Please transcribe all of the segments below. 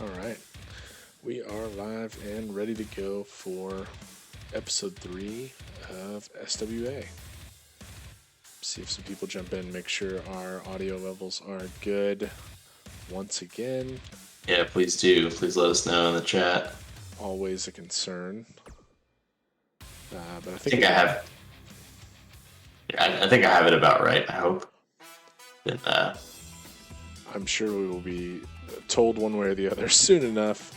All right. We are live and ready to go for episode 3 of SWA. See if some people jump in, make sure our audio levels are good. Once again, Yeah, please do. Please let us know in the chat. always a concern. But I I think think we I got. have. I think I have it about right. I hope. And, I'm sure we will be told one way or the other soon enough.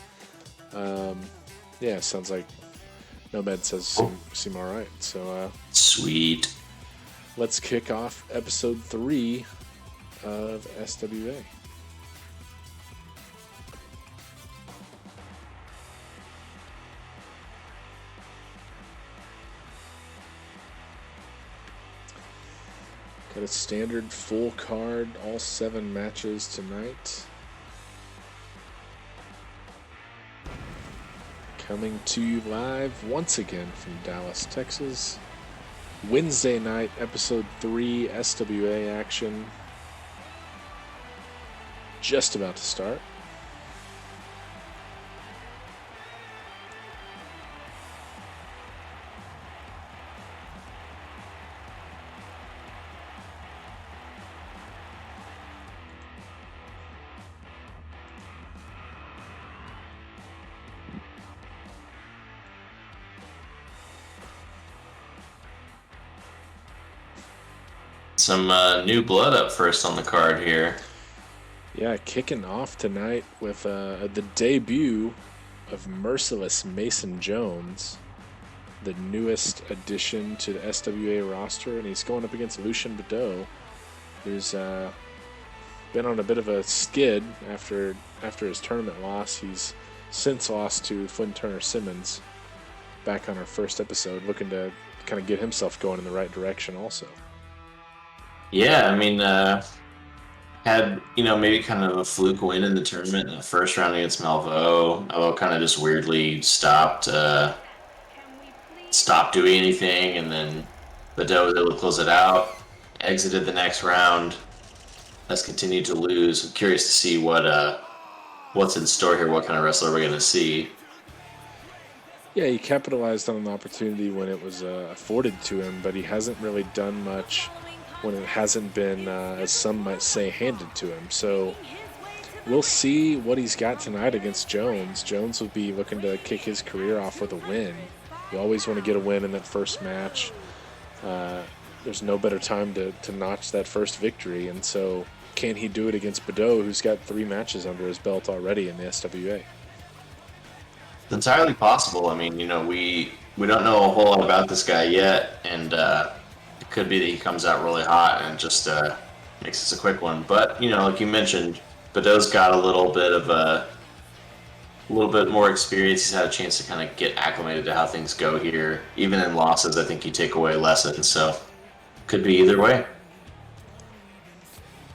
Yeah, sounds like Nomad says seem all right. So sweet. let's kick off episode 3 of SWA. Got a standard full card, all 7 matches tonight. Coming to you live once again from Dallas, Texas. Wednesday night, episode 3 SWA action. Just about to start. Some new blood up first on the card here. Yeah, kicking off tonight with the debut of Merciless Mason Jones, the newest addition to the SWA roster, and he's going up against Lucian Badeau, who's been on a bit of a skid after his tournament loss. He's since lost to Flynn Turner Simmons back on our first episode, looking to kind of get himself going in the right direction also. Yeah, I mean, had maybe kind of a fluke win in the tournament in the first round against Malvo. Malvo kind of just weirdly stopped doing anything, and then Badeau was able to close it out. Exited the next round. Has continued to lose. I'm curious to see what's in store here. What kind of wrestler we're going to see. Yeah, he capitalized on an opportunity when it was afforded to him, but he hasn't really done much when it hasn't been, as some might say, handed to him. So we'll see what he's got tonight against Jones. Jones will be looking to kick his career off with a win. You always want to get a win in that first match. There's no better time to notch that first victory, and so can he do it against Badeau, who's got 3 matches under his belt already in the SWA? It's entirely possible. I mean, we don't know a whole lot about this guy yet, and it could be that he comes out really hot and just makes this a quick one. But like you mentioned, Badeau's got a little bit more experience. He's had a chance to kind of get acclimated to how things go here. Even in losses, I think you take away lessons. So could be either way.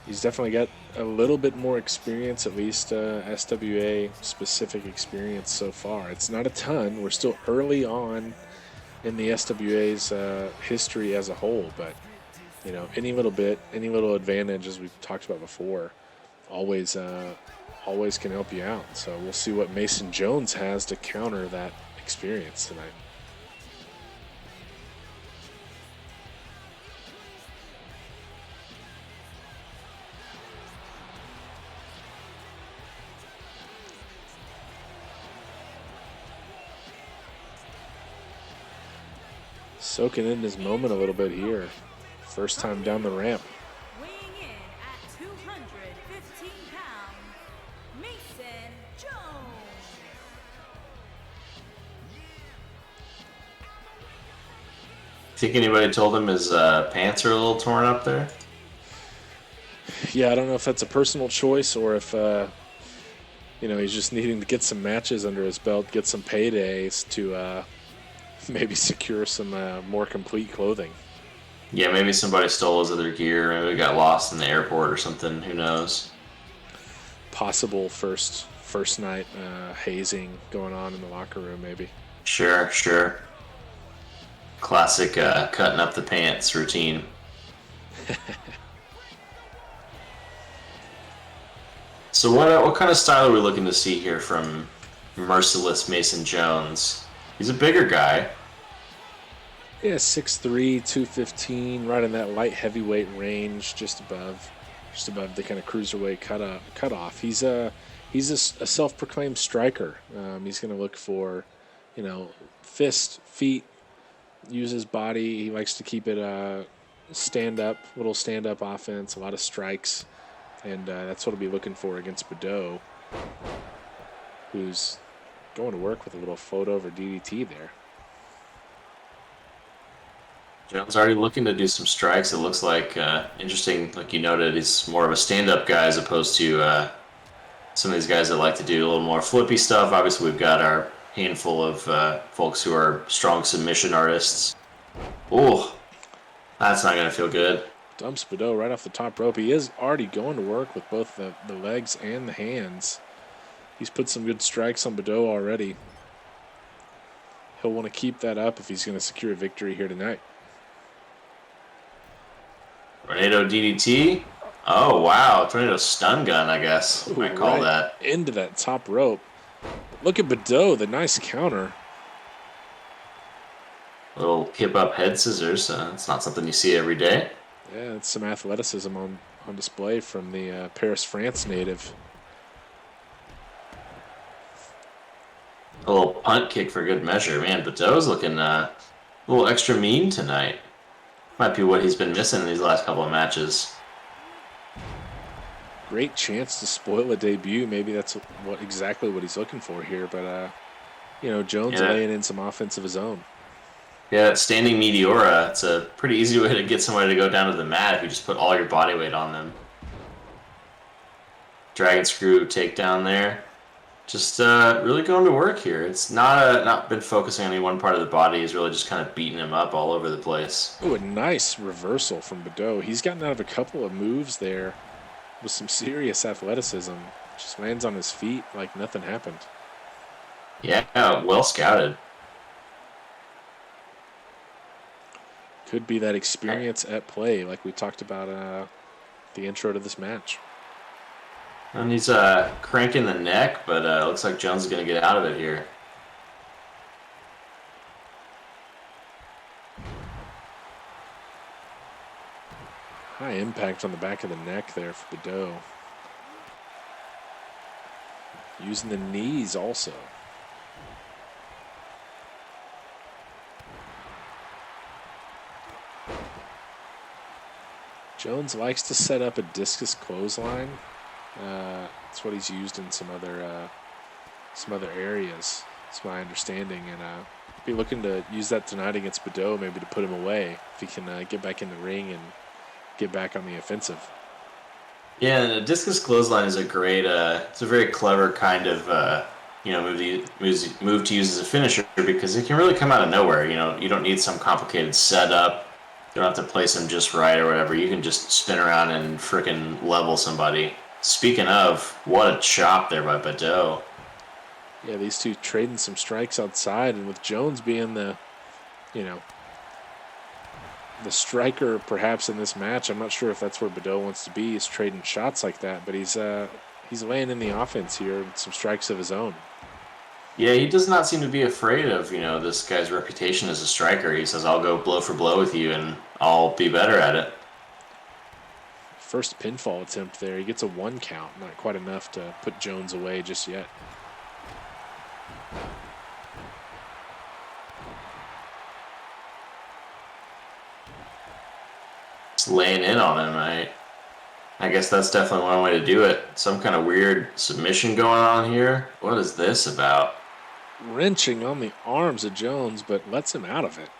He's definitely got a little bit more experience, at least SWA specific experience so far. It's not a ton. We're still early on in the SWA's history as a whole, but any little bit, any little advantage, as we've talked about before, always can help you out. So we'll see what Mason Jones has to counter that experience tonight. Soaking in his moment a little bit here. First time down the ramp. Weighing in at 215 pounds, Mason Jones. Think anybody told him his pants are a little torn up there? Yeah, I don't know if that's a personal choice or if he's just needing to get some matches under his belt, get some paydays to maybe secure some more complete clothing. Yeah, maybe somebody stole his other gear. Maybe it got lost in the airport or something. Who knows? Possible first night hazing going on in the locker room, maybe. Sure. Classic cutting up the pants So what kind of style are we looking to see here from merciless Mason Jones? He's a bigger guy. Yeah, 6'3", 215, right in that light heavyweight range, just above the kind of cruiserweight cutoff. He's a self-proclaimed striker. He's going to look for, fist, feet, use his body. He likes to keep it little stand up offense, a lot of strikes, and that's what he'll be looking for against Badeau, who's going to work with a little float over DDT there. Jones already looking to do some strikes. It looks like interesting, like you noted, he's more of a stand-up guy as opposed to some of these guys that like to do a little more flippy stuff. Obviously, we've got our handful of folks who are strong submission artists. Oh, that's not going to feel good. Dumps Badeau right off the top rope. He is already going to work with both the legs and the hands. He's put some good strikes on Badeau already. He'll want to keep that up if he's going to secure a victory here tonight. Tornado DDT. Oh, wow. Tornado stun gun, I guess. Ooh, Might call right that. into that top rope. Look at Badeau, the nice counter. Little hip up head scissors. It's not something you see every day. Yeah, it's some athleticism on display from the Paris, France native. A little punt kick for good measure. Man, Badeau's looking a little extra mean tonight. Might be what he's been missing in these last couple of matches. Great chance to spoil a debut. Maybe that's exactly what he's looking for here. But, Jones laying in some offense of his own. Yeah, that standing Meteora, it's a pretty easy way to get somebody to go down to the mat if you just put all your body weight on them. Dragon screw takedown there. Just really going to work here. It's not been focusing on any one part of the body. He's really just kind of beating him up all over the place. Oh, a nice reversal from Badeau. He's gotten out of a couple of moves there with some serious athleticism. Just lands on his feet like nothing happened. Yeah, well scouted. Could be that experience at play like we talked about the intro to this match. And he's cranking the neck, but looks like Jones is going to get out of it here. High impact on the back of the neck there for Badeau. Using the knees also. Jones likes to set up a discus clothesline. That's what he's used in some other areas. That's my understanding, and be looking to use that tonight against Badeau, maybe to put him away if he can get back in the ring and get back on the offensive. Yeah, and a discus clothesline is a great. It's a very clever kind of move to use as a finisher because it can really come out of nowhere. You don't need some complicated setup. You don't have to place them just right or whatever. You can just spin around and frickin' level somebody. Speaking of, what a chop there by Badeau. Yeah, these two trading some strikes outside, and with Jones being the striker perhaps in this match, I'm not sure if that's where Badeau wants to be. He's trading shots like that, but he's laying in the offense here with some strikes of his own. Yeah, he does not seem to be afraid of, this guy's reputation as a striker. He says, I'll go blow for blow with you and I'll be better at it. First pinfall attempt there. He gets a 1 count. Not quite enough to put Jones away just yet. Just laying in on him. I guess that's definitely one way to do it. Some kind of weird submission going on here. What is this about? Wrenching on the arms of Jones, but lets him out of it.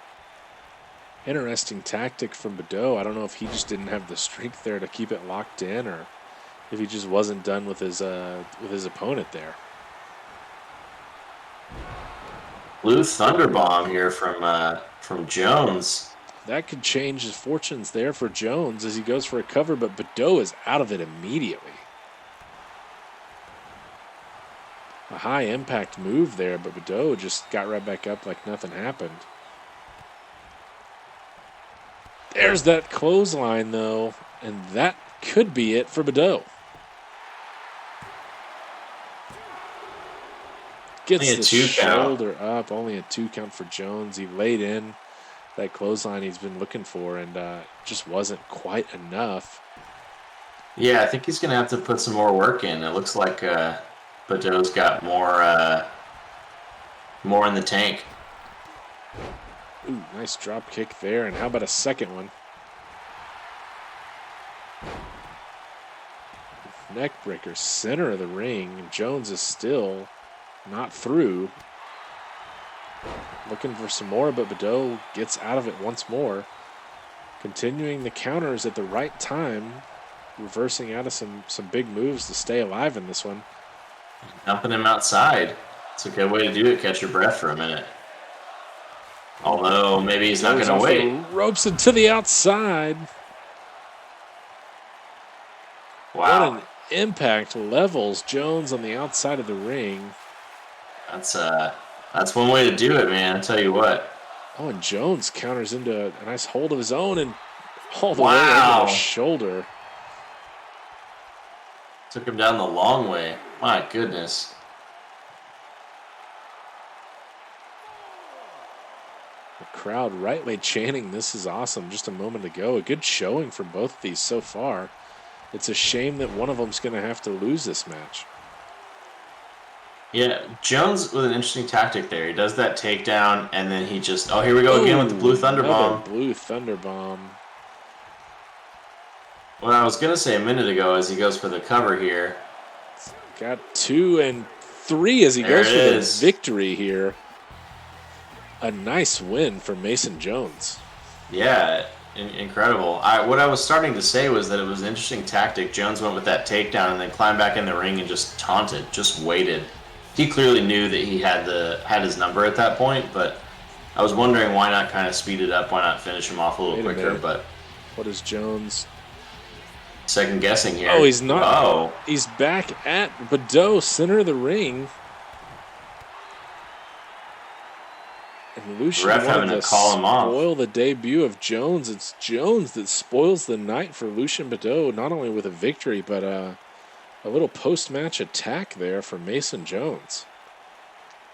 Interesting tactic from Badeau. I don't know if he just didn't have the strength there to keep it locked in, or if he just wasn't done with his opponent there. Blue Thunderbomb here from Jones. That could change his fortunes there for Jones as he goes for a cover, but Badeau is out of it immediately. A high impact move there, but Badeau just got right back up like nothing happened. There's that clothesline, though, and that could be it for Badeau. Gets Only a the 2 count. shoulder up. Only a 2 count for Jones. He laid in that clothesline he's been looking for, and just wasn't quite enough. Yeah, I think he's going to have to put some more work in. It looks like Badeau's got more in the tank. Ooh, nice drop kick there. And how about a second one? Neck breaker, center of the ring. Jones is still not through. Looking for some more, but Badeau gets out of it once more. Continuing the counters at the right time. Reversing out of some big moves to stay alive in this one. Dumping him outside. It's a good way to do it. Catch your breath for a minute. Although maybe he's not Goes going to off wait. the ropes and to the outside. Wow. What an impact. Levels Jones on the outside of the ring. That's one way to do it, man. I tell you what. Oh, and Jones counters into a nice hold of his own and all the way Wow. into the shoulder. Took him down the long way. My goodness. The crowd rightly chanting, "This is awesome," just a moment ago. A good showing for both of these so far. It's a shame that one of them's going to have to lose this match. Yeah, Jones with an interesting tactic there. He does that takedown, and then he just... Oh, here we go again with the Blue Thunder Another Bomb. Blue Thunder Bomb. What I was going to say a minute ago is he goes for the cover here. Got 2 and 3 as he There goes it for is. the victory here. A nice win for Mason Jones. Yeah, incredible. What I was starting to say was that it was an interesting tactic. Jones went with that takedown and then climbed back in the ring and just taunted, just waited. He clearly knew that he had his number at that point, but I was wondering why not kind of speed it up, why not finish him off a little quicker, minute. but What is Jones? second guessing here. Oh, he's not. Oh, He's back at Badeau, center of the ring. And Lucian Ref wanted having to to call him off. spoil the debut of Jones. It's Jones that spoils the night for Lucian Badeau, not only with a victory, but a little post-match attack there for Mason Jones.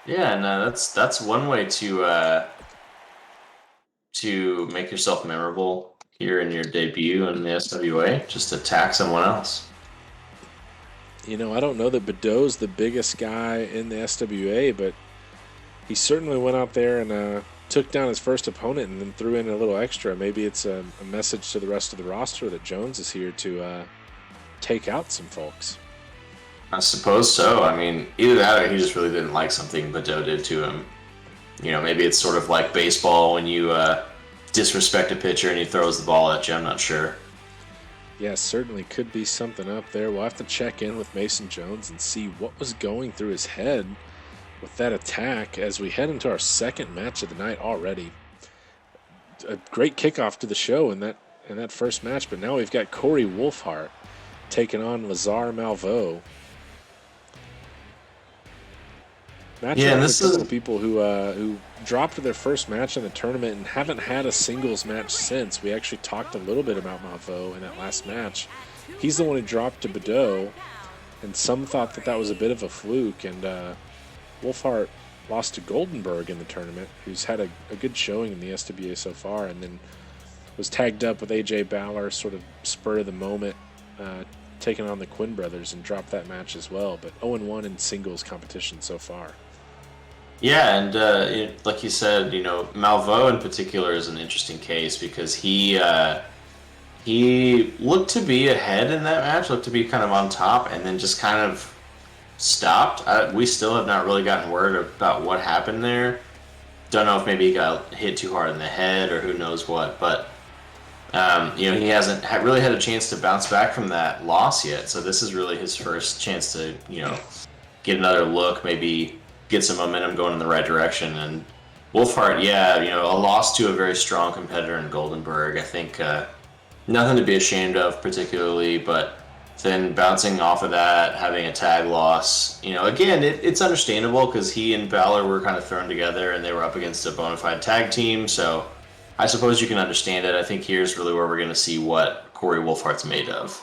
yeah, and that's one way to make yourself memorable here in your debut in the SWA. Just attack someone else. You know, I don't know that Badeau's the biggest guy in the SWA, but he certainly went out there and took down his first opponent and then threw in a little extra. Maybe it's a message to the rest of the roster that Jones is here to take out some folks. I suppose so. I mean, either that or he just really didn't like something Badeau did to him. You know, maybe it's sort of like baseball when you disrespect a pitcher and he throws the ball at you. I'm not sure. Yeah, certainly could be something up there. We'll have to check in with Mason Jones and see what was going through his head with that attack as we head into our second match of the night already. A great kickoff to the show in that first match, but now we've got Corey Wolfhart taking on Lazar Malveaux. Yeah, and this a couple is- of people who dropped their first match in the tournament and haven't had a singles match since. We actually talked a little bit about Malveaux in that last match. He's the one who dropped to Badeau, and some thought that was a bit of a fluke. And Wolfhart lost to Goldenberg in the tournament, who's had a good showing in the SWA so far, and then was tagged up with AJ Balor, sort of spur of the moment, taking on the Quinn brothers and dropped that match as well. But 0-1 in singles competition so far. Yeah, and like you said, you know, Malveaux in particular is an interesting case because he looked to be ahead in that match, looked to be kind of on top, and then just kind of stopped. We still have not really gotten word about what happened there. Don't know if maybe he got hit too hard in the head or who knows what, but you know, he hasn't really had a chance to bounce back from that loss yet. So this is really his first chance to, you know, get another look, maybe get some momentum going in the right direction. And Wolfhart, yeah, you know, a loss to a very strong competitor in Goldenberg. I think nothing to be ashamed of particularly, but then bouncing off of that, having a tag loss, you know, again, it's understandable because he and Balor were kind of thrown together and they were up against a bona fide tag team. So I suppose you can understand it. I think here's really where we're going to see what Corey Wolfhart's made of.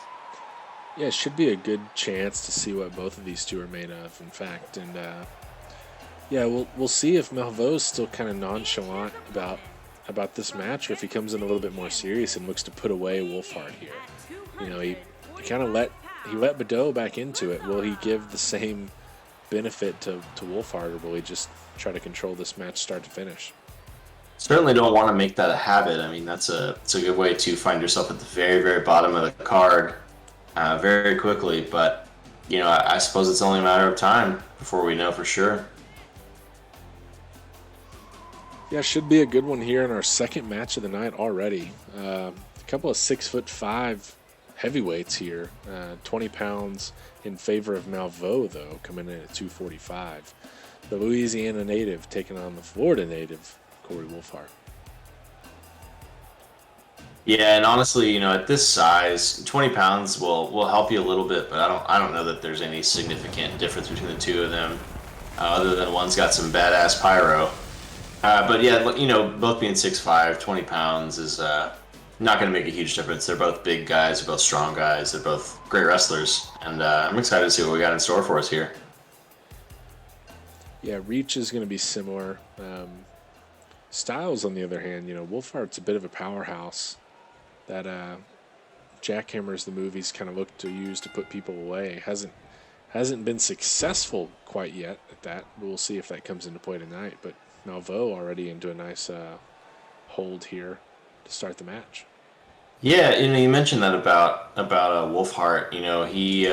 Yeah, it should be a good chance to see what both of these two are made of, in fact. And Yeah, we'll see if Malvo's still kind of nonchalant about this match, or if he comes in a little bit more serious and looks to put away Wolfhard here. You know, he kind of let Badeau back into it. Will he give the same benefit to Wolfhard, or will he just try to control this match start to finish? Certainly don't want to make that a habit. I mean, it's a good way to find yourself at the very, very bottom of the card very quickly. But, you know, I suppose it's only a matter of time before we know for sure. Yeah, should be a good one here in our second match of the night already. A couple of 6'5" heavyweights here, 20 pounds in favor of Malveau, though, coming in at 245. The Louisiana native taking on the Florida native, Corey Wolfhard. Yeah, and honestly, you know, at this size, 20 pounds will help you a little bit, but I don't know that there's any significant difference between the two of them, other than one's got some badass pyro. But yeah, you know, both being 6'5", 20 pounds is not going to make a huge difference. They're both big guys, they're both strong guys, they're both great wrestlers, and I'm excited to see what we got in store for us here. Yeah, reach is going to be similar. Styles, on the other hand, you know, Wolfhardt's a bit of a powerhouse that Jackhammers, the movies, kind of look to use to put people away. Hasn't been successful quite yet at that. We'll see if that comes into play tonight. But Malveau already into a nice hold here to start the match. Yeah, you know, you mentioned that about Wolfhard. You know, he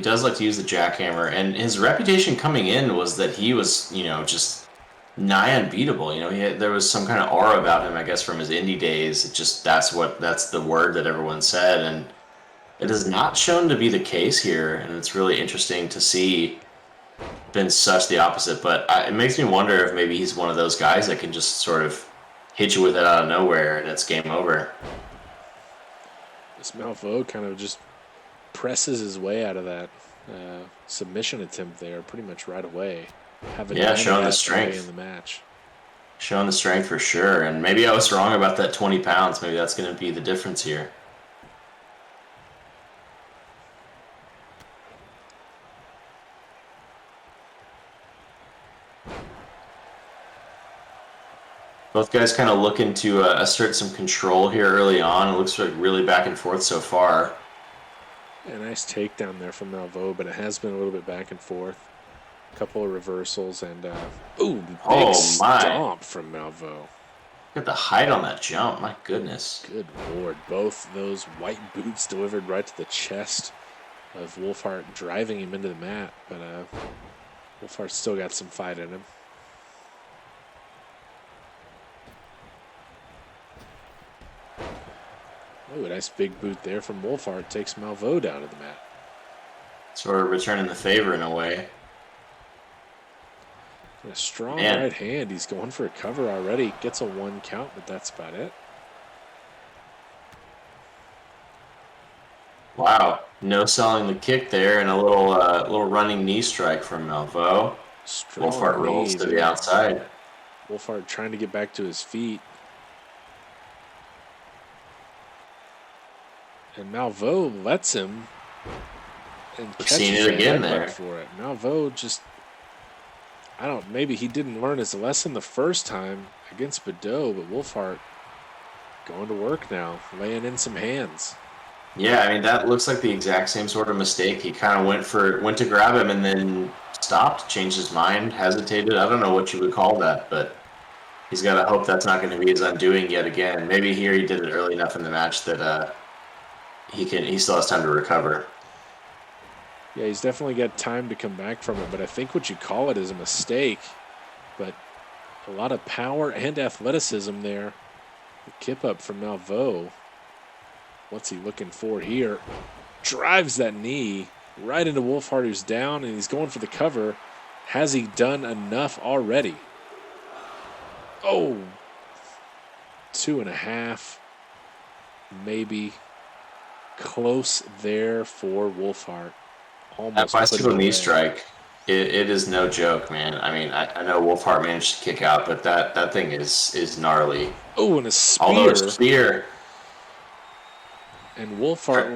does like to use the jackhammer, and his reputation coming in was that he was, you know, just nigh unbeatable. You know, there was some kind of aura about him, I guess, from his indie days. It just that's the word that everyone said, and it is not shown to be the case here, and it's really interesting to see been such the opposite. But it makes me wonder if maybe he's one of those guys that can just sort of hit you with it out of nowhere, and it's game over. This Malveau kind of just presses his way out of that submission attempt there pretty much right away. Yeah, showing the strength in the match. Showing the strength for sure. And maybe I was wrong about that 20 pounds. Maybe that's going to be the difference here. Both guys kind of looking to assert some control here early on. It looks like really back and forth so far. Yeah, nice takedown there from Malveau, but it has been a little bit back and forth. A couple of reversals and big stomp from Malveau. Look at the height on that jump. My goodness. Good lord. Both those white boots delivered right to the chest of Wolfhard, driving him into the mat. But Wolfhard's still got some fight in him. Oh, a nice big boot there from Wolfhard takes Malveau down to the mat. Sort of returning the favor in a way. A strong right hand. He's going for a cover already. Gets a 1 count, but that's about it. Wow. No selling the kick there, and a little running knee strike from Malveau. Wolfhard rolls to the outside. Wolfhard trying to get back to his feet. And Malveau lets him and catches it again there for it. Malveau just, maybe he didn't learn his lesson the first time against Badeau, but Wolfhard going to work now, laying in some hands. Yeah, I mean, that looks like the exact same sort of mistake. He kind of went to grab him and then stopped, changed his mind, hesitated. I don't know what you would call that, but he's got to hope that's not going to be his undoing yet again. Maybe here he did it early enough in the match that he still has time to recover. Yeah, he's definitely got time to come back from it, but I think what you call it is a mistake. But a lot of power and athleticism there. The kip up from Malveau. What's he looking for here? Drives that knee right into Wolfhard, who's down, and he's going for the cover. Has he done enough already? Oh, 2.5, maybe. Close there for Wolfhard. That bicycle knee strike, it is no joke, man. I mean, I know Wolfhard managed to kick out, but that thing is gnarly. Oh, and a spear. Although a spear. And Wolfhard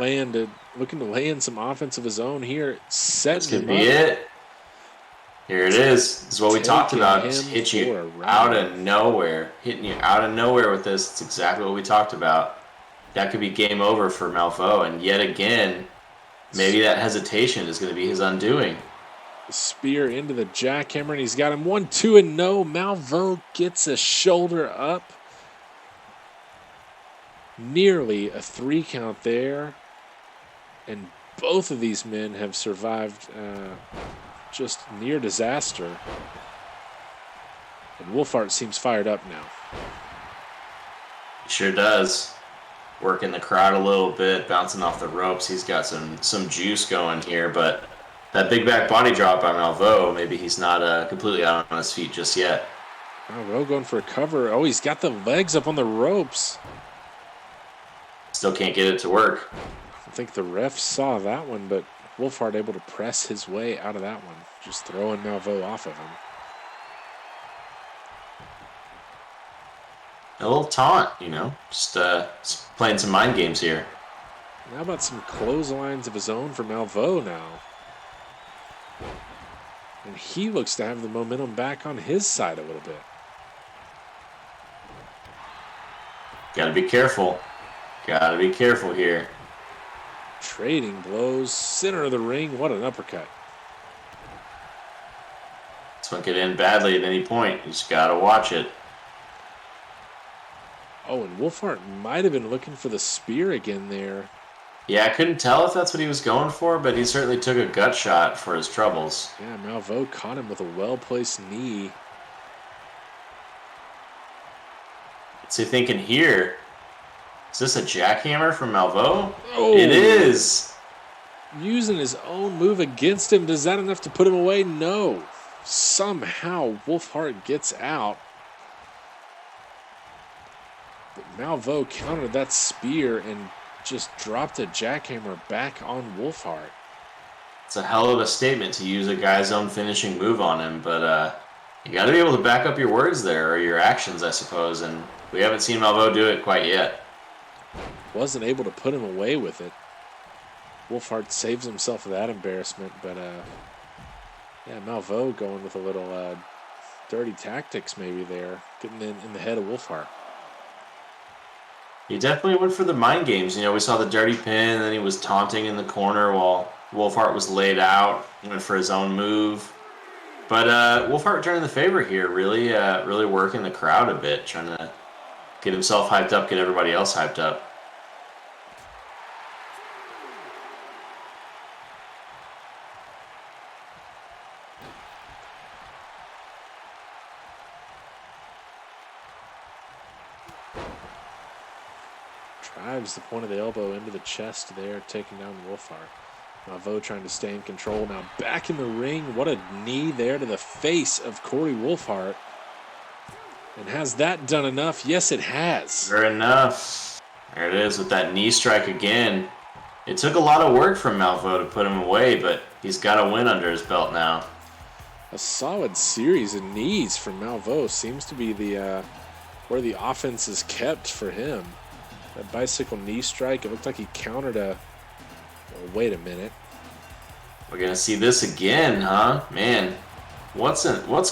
looking to lay in some offense of his own here. Sets him up. It. Here it is. This is what we talked Taking about. Just him hit you for a out ride. of nowhere. Hitting you out of nowhere with this. It's exactly what we talked about. That could be game over for Malvo. And yet again, maybe that hesitation is going to be his undoing. Spear into the jackhammer, and he's got him 1-2, and no. Malvo gets a shoulder up. Nearly a 3 count there. And both of these men have survived just near disaster. And Wolfhart seems fired up now. He sure does. Working the crowd a little bit, bouncing off the ropes. He's got some juice going here, but that big back body drop by Malvo, maybe he's not completely out on his feet just yet. Malvo going for a cover. Oh, he's got the legs up on the ropes. Still can't get it to work. I think the ref saw that one, but Wolfhart able to press his way out of that one, just throwing Malvo off of him. A little taunt, just playing some mind games here. How about some clotheslines of his own for Malvo now? And he looks to have the momentum back on his side a little bit. Gotta be careful. Gotta be careful here. Trading blows, center of the ring. What an uppercut. This one could end badly at any point. You just gotta watch it. Oh, and Wolfhart might have been looking for the spear again there. Yeah, I couldn't tell if that's what he was going for, but he certainly took a gut shot for his troubles. Yeah, Malvo caught him with a well-placed knee. What's he thinking here? Is this a jackhammer from Malvo? Oh. It is! Using his own move against him. Is that enough to put him away? No. Somehow Wolfhart gets out. But Malvo countered that spear and just dropped a jackhammer back on Wolfhart. It's a hell of a statement to use a guy's own finishing move on him, but you got to be able to back up your words there, or your actions, I suppose, and we haven't seen Malvo do it quite yet. Wasn't able to put him away with it. Wolfhart saves himself of that embarrassment, but yeah, Malvo going with a little dirty tactics maybe there, getting in the head of Wolfhart. He definitely went for the mind games. We saw the dirty pin, and then he was taunting in the corner while Wolfhart was laid out. He went for his own move. But Wolfhart returning the favor here, really working the crowd a bit, trying to get himself hyped up, get everybody else hyped up. Drives the point of the elbow into the chest there, taking down Wolfhart. Malvo trying to stay in control. Now back in the ring. What a knee there to the face of Corey Wolfhart. And has that done enough? Yes, it has. Fair enough. There it is with that knee strike again. It took a lot of work from Malvo to put him away, but he's got a win under his belt now. A solid series of knees from Malvo seems to be the where the offense is kept for him. That bicycle knee strike, it looked like he countered a... Oh, wait a minute. We're going to see this again, huh? Man, what's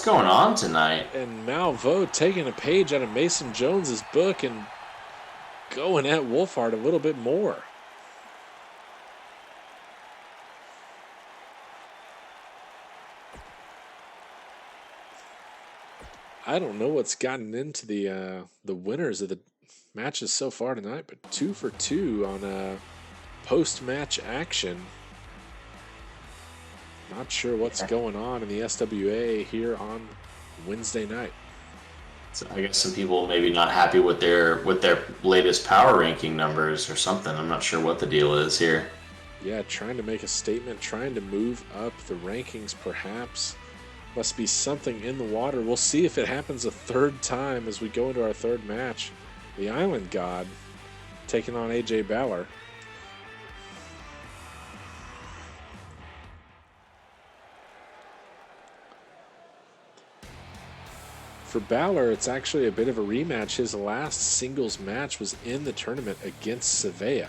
going on tonight? And Malvo taking a page out of Mason Jones's book and going at Wolfhart a little bit more. I don't know what's gotten into the winners of the matches so far tonight, but 2 for 2 on post-match action. Not sure what's going on in the SWA here on Wednesday night. So I guess some people maybe not happy with their latest power ranking numbers or something. I'm not sure what the deal is here. Yeah, trying to make a statement, trying to move up the rankings perhaps. Must be something in the water. We'll see if it happens a third time as we go into our third match. The Island God taking on AJ Balor. For Balor, it's actually a bit of a rematch. His last singles match was in the tournament against SWA.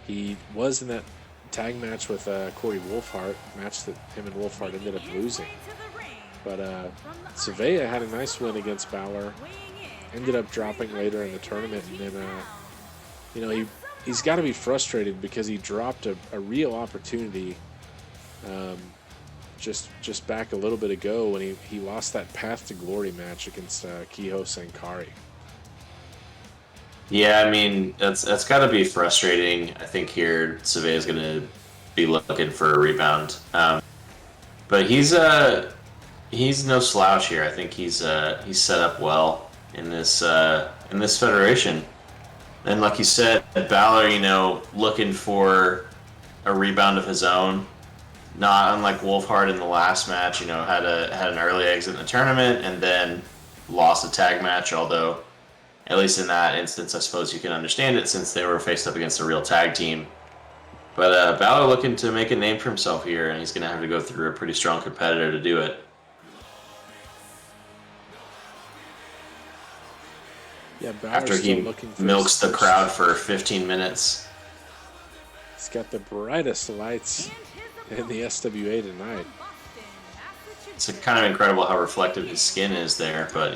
He was in that tag match with Corey Wolfhart, match that him and Wolfhart ended up losing. To the But Surveyor had a nice win against Balor. Ended up dropping later in the tournament, and then he's got to be frustrated because he dropped a real opportunity just back a little bit ago when he lost that Path to Glory match against Kiho Sankari. Yeah, I mean that's got to be frustrating. I think here Surveyor's going to be looking for a rebound, but he's no slouch here. I think he's set up well in this federation. And like you said, Balor, looking for a rebound of his own. Not unlike Wolfhard in the last match, had an early exit in the tournament and then lost a tag match. Although, at least in that instance, I suppose you can understand it since they were faced up against a real tag team. But Balor looking to make a name for himself here, and he's going to have to go through a pretty strong competitor to do it. Yeah, Balor's After he still looking for milks the crowd for 15 minutes. He's got the brightest lights in the SWA tonight. It's kind of incredible how reflective his skin is there, but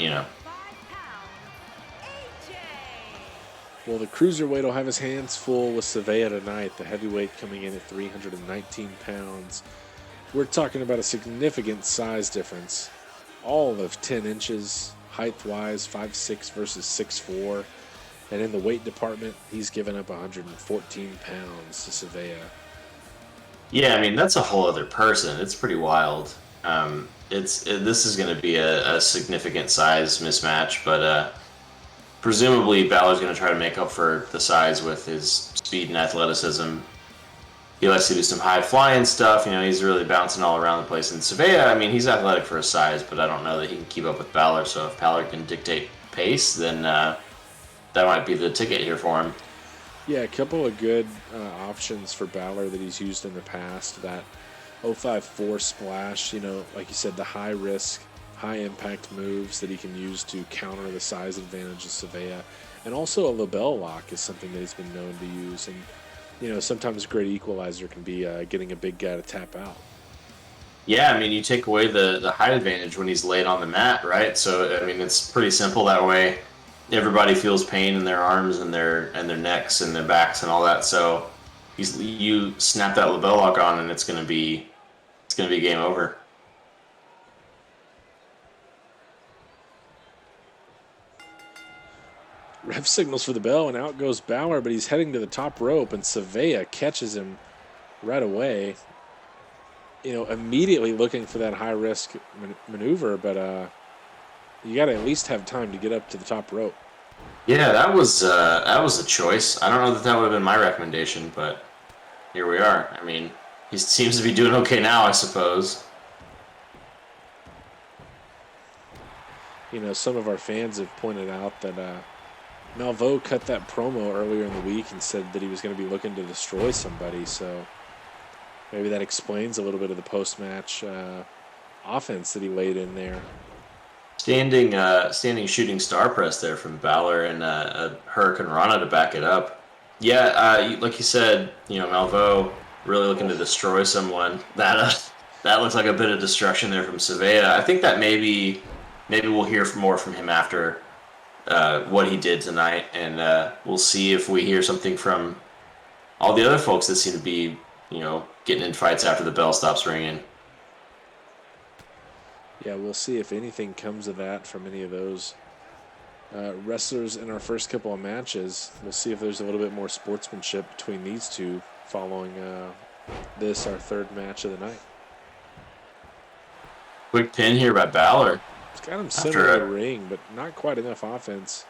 Well, the cruiserweight will have his hands full with Surveyor tonight. The heavyweight coming in at 319 pounds. We're talking about a significant size difference. All of 10 inches height-wise, 5'6" versus 6'4". And in the weight department, he's given up 114 pounds to Surveyor. Yeah, I mean, that's a whole other person. It's pretty wild. This is going to be a significant size mismatch, but presumably Balor's going to try to make up for the size with his speed and athleticism. He likes to do some high-flying stuff. He's really bouncing all around the place. And Surveyor, I mean, he's athletic for his size, but I don't know that he can keep up with Balor. So if Balor can dictate pace, then that might be the ticket here for him. Yeah, a couple of good options for Balor that he's used in the past. That 054 splash, like you said, the high-risk, high-impact moves that he can use to counter the size advantage of Surveyor. And also a label lock is something that he's been known to use. And, sometimes a great equalizer can be getting a big guy to tap out. Yeah, I mean, you take away the height advantage when he's laid on the mat, right? So, I mean, it's pretty simple that way. Everybody feels pain in their arms and their necks and their backs and all that. So you snap that label lock on and it's gonna be game over. Ref signals for the bell and out goes Balor, but he's heading to the top rope and Surveyor catches him right away. Immediately looking for that high risk maneuver, but you got to at least have time to get up to the top rope. Yeah, that was a choice. I don't know that would have been my recommendation, but here we are. I mean, he seems to be doing okay now, I suppose. Some of our fans have pointed out that Malvo cut that promo earlier in the week and said that he was going to be looking to destroy somebody, so maybe that explains a little bit of the post-match offense that he laid in there. Standing shooting star press there from Balor and a Hurricane Rana to back it up. Yeah, like you said, Malvo really looking to destroy someone. That looks like a bit of destruction there from Surveyor. I think that maybe we'll hear more from him after what he did tonight, and we'll see if we hear something from all the other folks that seem to be, getting in fights after the bell stops ringing. Yeah, we'll see if anything comes of that from any of those wrestlers in our first couple of matches. We'll see if there's a little bit more sportsmanship between these two following this, our third match of the night. Quick pin here by Balor. It's got him center of the ring, but not quite enough offense.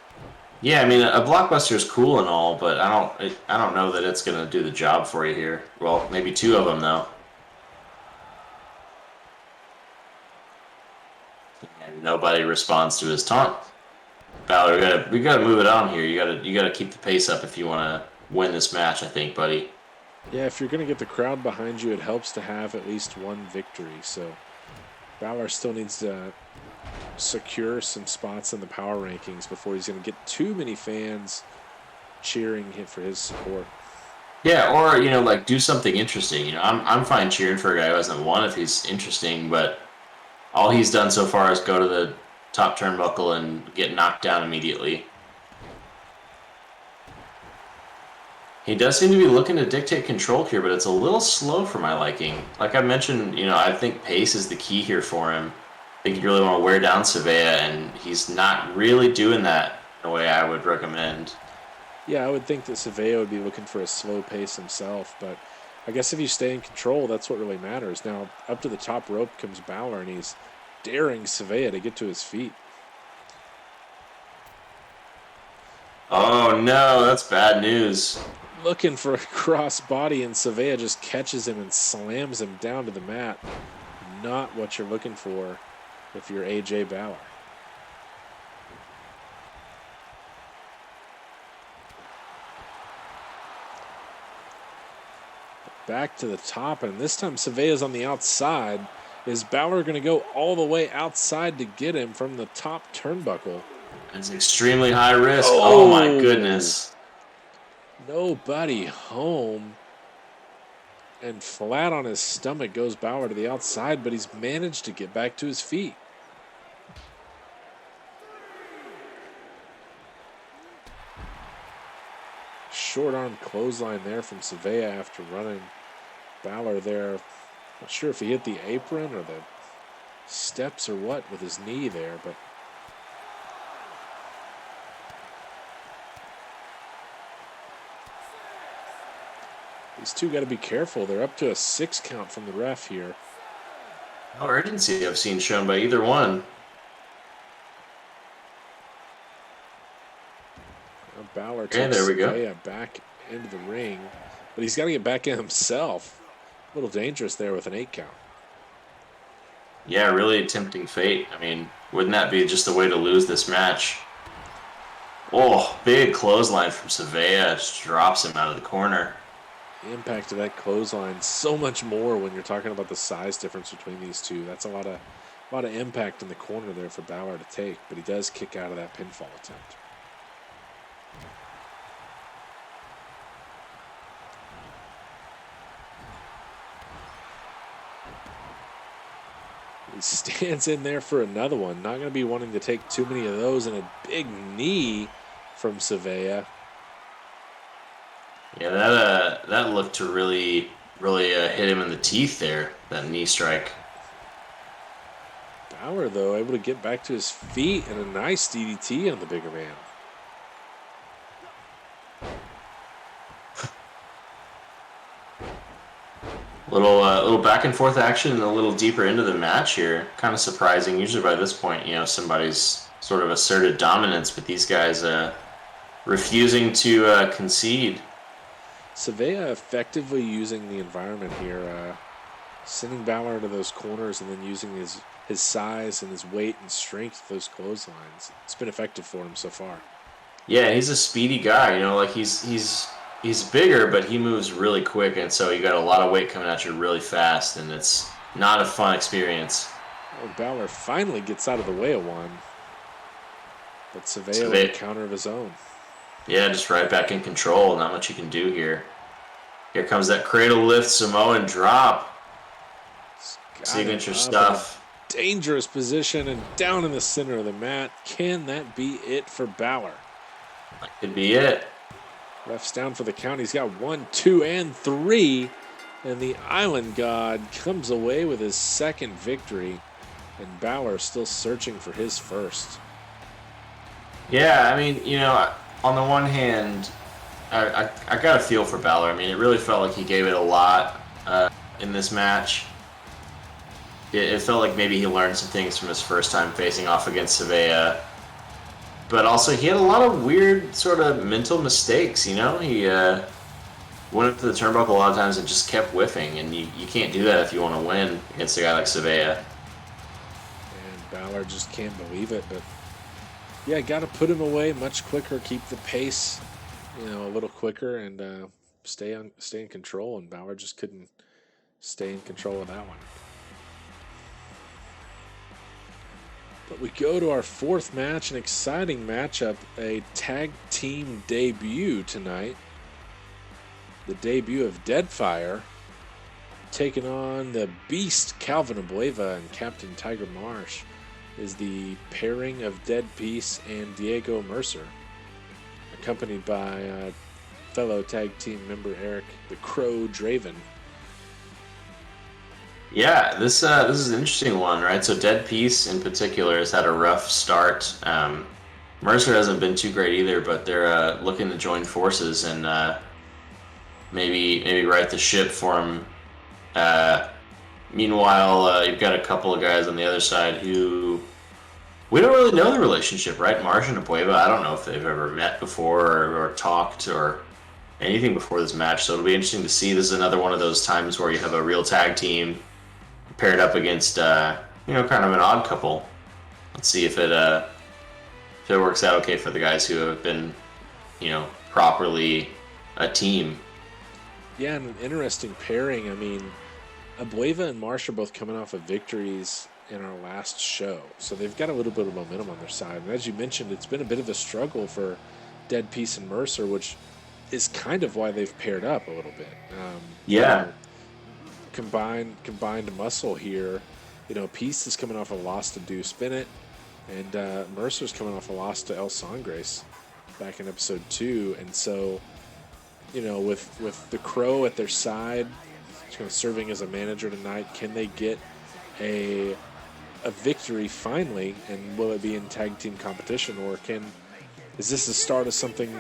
Yeah, I mean, a blockbuster is cool and all, but I don't know that it's going to do the job for you here. Well, maybe two of them, though. And nobody responds to his taunt. Balor, we gotta move it on here. You gotta keep the pace up if you want to win this match, I think, buddy. Yeah, if you're going to get the crowd behind you, it helps to have at least one victory. So Balor still needs to secure some spots in the power rankings before he's going to get too many fans cheering him for his support. Yeah, or do something interesting. I'm fine cheering for a guy who hasn't won if he's interesting, but all he's done so far is go to the top turnbuckle and get knocked down immediately. He does seem to be looking to dictate control here, but it's a little slow for my liking. Like I mentioned, I think pace is the key here for him. I think you really want to wear down Savea, and he's not really doing that the way I would recommend. Yeah, I would think that Savea would be looking for a slow pace himself, but I guess if you stay in control, that's what really matters. Now, up to the top rope comes Balor, and he's daring Savea to get to his feet. Oh no, that's bad news. Looking for a crossbody, and Savea just catches him and slams him down to the mat. Not what you're looking for if you're AJ Balor. Back to the top, and this time Savea's on the outside. Is Balor going to go all the way outside to get him from the top turnbuckle? It's extremely high risk. Oh my goodness. Nobody home. And flat on his stomach goes Balor to the outside, but he's managed to get back to his feet. Short arm clothesline there from Savea after running Balor there. Not sure if he hit the apron or the steps or what with his knee there, but these two got to be careful. They're up to a 6 count from the ref here. No urgency I've seen shown by either one. Balor Okay, takes there we go. Savea back into the ring, but he's got to get back in himself. A little dangerous there with an 8 count. Yeah, really tempting fate. I mean, wouldn't that be just the way to lose this match? Oh, big clothesline from Savea. Just drops him out of the corner. The impact of that clothesline so much more when you're talking about the size difference between these two. That's a lot of impact in the corner there for Balor to take, but he does kick out of that pinfall attempt. He stands in there for another one. Not going to be wanting to take too many of those, and a big knee from Savea. Yeah, that looked to really hit him in the teeth there, that knee strike. Balor, though, able to get back to his feet, and a nice DDT on the bigger man. Little back and forth action and a little deeper into the match here. Kind of surprising. Usually by this point, somebody's sort of asserted dominance, but these guys refusing to concede. Savea effectively using the environment here, sending Balor into those corners and then using his size and his weight and strength with those clotheslines. It's been effective for him so far. Yeah, he's a speedy guy. Like he's bigger, but he moves really quick, and so you got a lot of weight coming at you really fast, and it's not a fun experience. Oh, Balor finally gets out of the way of one, but Savea with a counter of his own. Yeah, just right back in control. Not much you can do here. Here comes that cradle lift Samoan drop. Signature stuff. Dangerous position and down in the center of the mat. Can that be it for Balor? That could be it. Ref's down for the count. He's got 1, 2, and 3. And the Island God comes away with his second victory. And Balor still searching for his first. Yeah, I mean, on the one hand, I got a feel for Balor. I mean, it really felt like he gave it a lot in this match. It felt like maybe he learned some things from his first time facing off against Savea. But also, he had a lot of weird sort of mental mistakes, He went up to the turnbuckle a lot of times and just kept whiffing, and you can't do that if you want to win against a guy like Savea. And Balor just can't believe it, but yeah, got to put him away much quicker, keep the pace, a little quicker, and stay in control, and Balor just couldn't stay in control of that one. But we go to our fourth match, an exciting matchup, a tag team debut tonight. The debut of Deadfire taking on the Beast Calvin Abueva and Captain Tiger Marsh is the pairing of Dead Peace and Diego Mercer, accompanied by fellow tag team member Eric the Crow Draven. Yeah, this is an interesting one, right? So Dead Peace in particular has had a rough start. Mercer hasn't been too great either, but they're looking to join forces and maybe right the ship for him. Meanwhile, you've got a couple of guys on the other side who we don't really know the relationship, right? Marsh and Abueva, I don't know if they've ever met before or talked or anything before this match, so it'll be interesting to see. This is another one of those times where you have a real tag team paired up against, kind of an odd couple. Let's see if it works out okay for the guys who have been, properly a team. Yeah, and an interesting pairing. I mean, Abueva and Marsh are both coming off of victories in our last show, so they've got a little bit of momentum on their side. And as you mentioned, it's been a bit of a struggle for Dead Peace and Mercer, which is kind of why they've paired up a little bit. Combined muscle here. Peace is coming off a loss to Deuce Bennett, and Mercer's coming off a loss to El Sangres back in episode 2. And so, with the Crow at their side, kind of serving as a manager tonight, can they get a victory finally? And will it be in tag team competition, or is this the start of something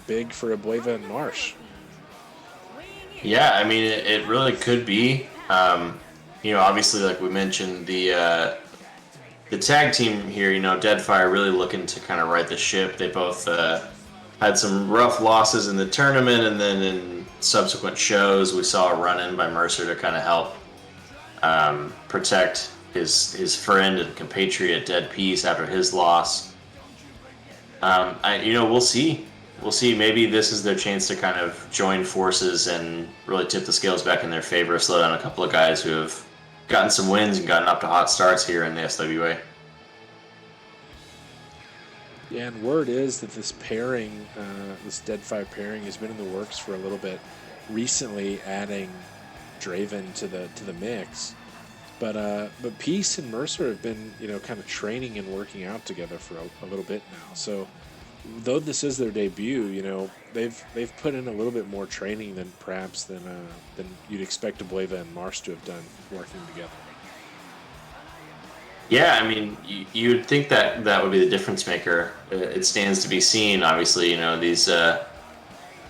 big for Abueva and Marsh? Yeah, I mean, it really could be. Obviously, like we mentioned, the tag team here, Deadfire really looking to kind of right the ship. They both had some rough losses in the tournament, and then in subsequent shows, we saw a run-in by Mercer to kind of help protect his friend and compatriot Dead Peace after his loss. We'll see. We'll see. Maybe this is their chance to kind of join forces and really tip the scales back in their favor, slow down a couple of guys who have gotten some wins and gotten up to hot starts here in the SWA. Yeah, and word is that this pairing, this Deadfire pairing, has been in the works for a little bit. Recently, adding Draven to the mix, but Peace and Mercer have been kind of training and working out together for a little bit now. So, though this is their debut, they've put in a little bit more training than you'd expect Abueva and Marsh to have done working together. Yeah, I mean, you'd think that would be the difference maker. It stands to be seen. Obviously,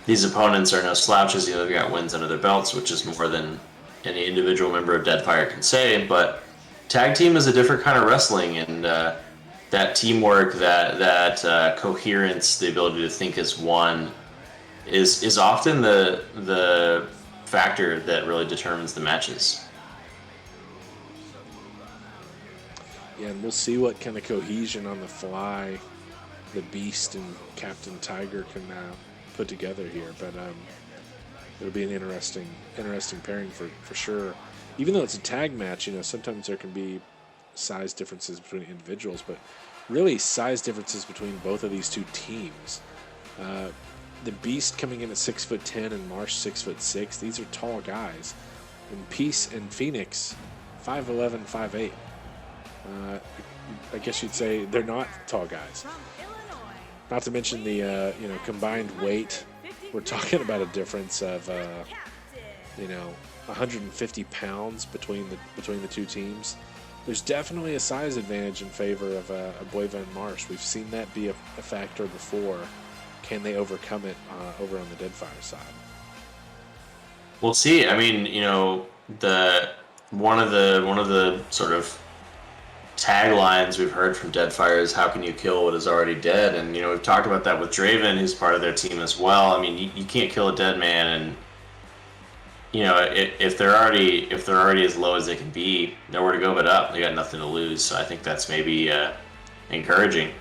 these opponents are no slouches. They've got wins under their belts, which is more than any individual member of Deadfire can say. But tag team is a different kind of wrestling, and that teamwork, that coherence, the ability to think as one, is often the factor that really determines the matches. Yeah, and we'll see what kind of cohesion on the fly the Beast and Captain Tiger can put together here. But it'll be an interesting pairing for sure. Even though it's a tag match, sometimes there can be size differences between individuals, but really size differences between both of these two teams. The Beast coming in at 6'10" and Marsh 6'6". These are tall guys, and Peace and Phoenix 5'11", 5'8". I guess you'd say they're not tall guys. Not to mention the combined weight. We're talking about a difference of 150 pounds between the two teams. There's definitely a size advantage in favor of Abueva and Marsh. We've seen that be a factor before. Can they overcome it over on the Deadfire side? We'll see. I mean, one of the sort of taglines we've heard from Deadfire is, "How can you kill what is already dead?" And we've talked about that with Draven, who's part of their team as well. I mean, you can't kill a dead man, and if they're already as low as they can be, nowhere to go but up. They got nothing to lose. So I think that's maybe encouraging.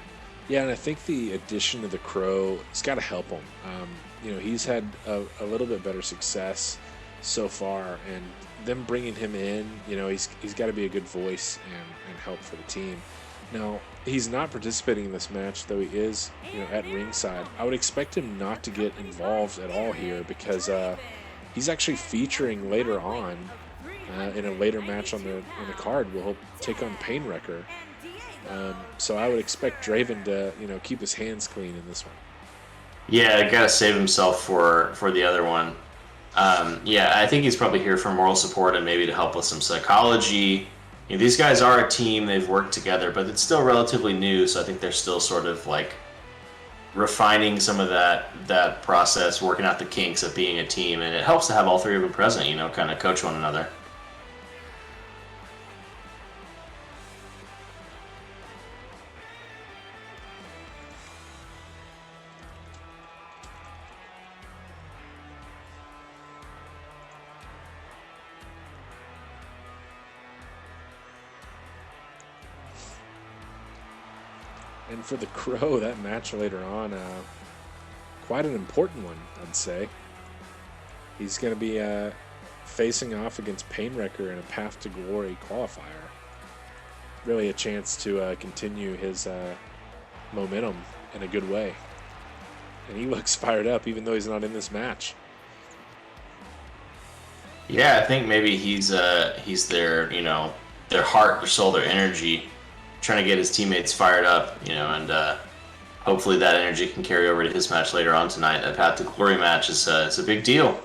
Yeah, and I think the addition of the Crow has got to help him. He's had a little bit better success so far, and them bringing him in, he's got to be a good voice and help for the team. Now, he's not participating in this match, though he is, at ringside. I would expect him not to get involved at all here because he's actually featuring later on in a later match on the card will take on Painwrecker. So I would expect Draven to keep his hands clean in this one. Yeah, got to save himself for the other one. Yeah, I think he's probably here for moral support and maybe to help with some psychology. These guys are a team; they've worked together, but it's still relatively new. So I think they're still sort of like refining some of that process, working out the kinks of being a team, and it helps to have all three of them present. Kind of coach one another. And for the Crow, that match later on, quite an important one, I'd say. He's going to be facing off against Painwrecker in a Path to Glory qualifier. Really a chance to continue his momentum in a good way. And he looks fired up, even though he's not in this match. Yeah, I think maybe he's their their heart, their soul, their energy, trying to get his teammates fired up, and hopefully that energy can carry over to his match later on tonight. That Path to Glory match is it's a big deal.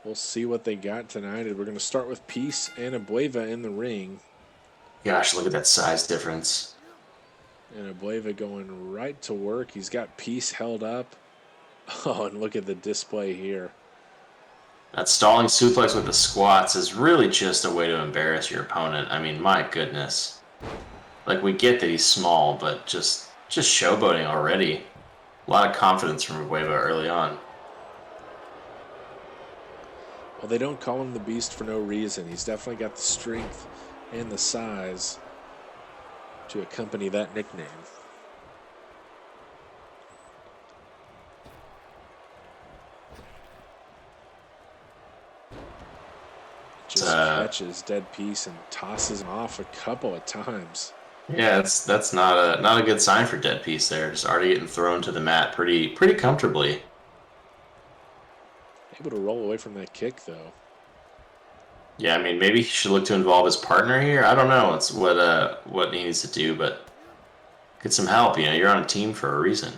We'll see what they got tonight. We're going to start with Peace and Abueva in the ring. Gosh, look at that size difference. And Abueva going right to work. He's got Peace held up. Oh, and look at the display here. That stalling suplex with the squats is really just a way to embarrass your opponent. I mean, my goodness. Like, we get that he's small, but just showboating already. A lot of confidence from Abueva early on. Well, they don't call him the Beast for no reason. He's definitely got the strength and the size to accompany that nickname. Just catches Dead Piece and tosses him off a couple of times. Yeah, that's not a good sign for Dead Piece there. Just already getting thrown to the mat pretty comfortably. Able to roll away from that kick though. Yeah, I mean maybe he should look to involve his partner here. I don't know. It's what he needs to do, but get some help. You're on a team for a reason.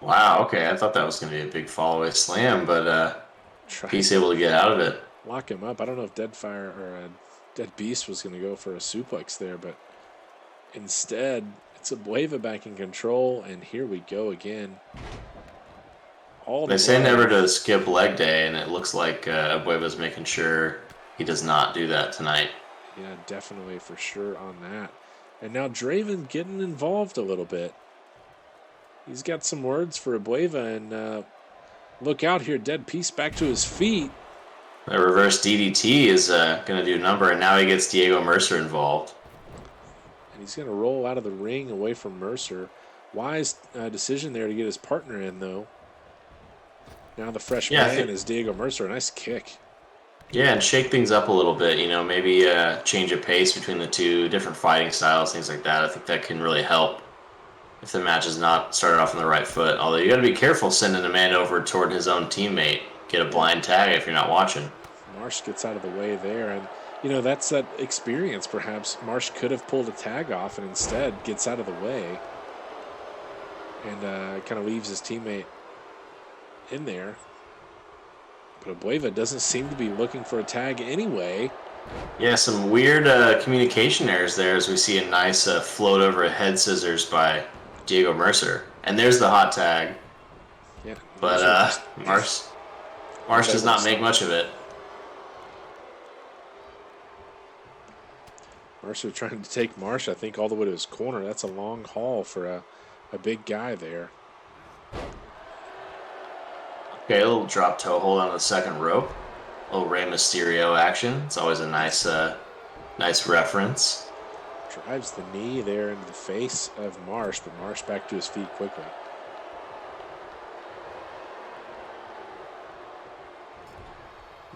Wow, okay. I thought that was going to be a big fall-away slam, but Peace able to get out of it. Lock him up. I don't know if Dead Beast was going to go for a suplex there, but instead, it's Abueva back in control, and here we go again. They say never to skip leg day, and it looks like Abueva's making sure he does not do that tonight. Yeah, definitely for sure on that. And now Draven getting involved a little bit. He's got some words for Abueva, and look out here, Dead Piece back to his feet. The reverse DDT is going to do a number, and now he gets Diego Mercer involved. And he's going to roll out of the ring away from Mercer. Wise decision there to get his partner in, though. Now the fresh man is Diego Mercer. A nice kick. Yeah, and shake things up a little bit. Maybe change of pace between the two, different fighting styles, things like that. I think that can really help if the match is not started off on the right foot. Although you got to be careful sending a man over toward his own teammate. Get a blind tag if you're not watching. Marsh gets out of the way there, and that's that experience. Perhaps Marsh could have pulled a tag off, and instead gets out of the way and kind of leaves his teammate in there. But Abueva doesn't seem to be looking for a tag anyway. Yeah, some weird communication errors there as we see a nice float over a head scissors by Diego Mercer. And there's the hot tag. Yeah, but Marsh does not make much of it. Mercer trying to take Marsh, I think, all the way to his corner. That's a long haul for a big guy there. Okay, a little drop toe hold on the second rope. A little Rey Mysterio action. It's always a nice reference. Drives the knee there into the face of Marsh, but Marsh back to his feet quickly.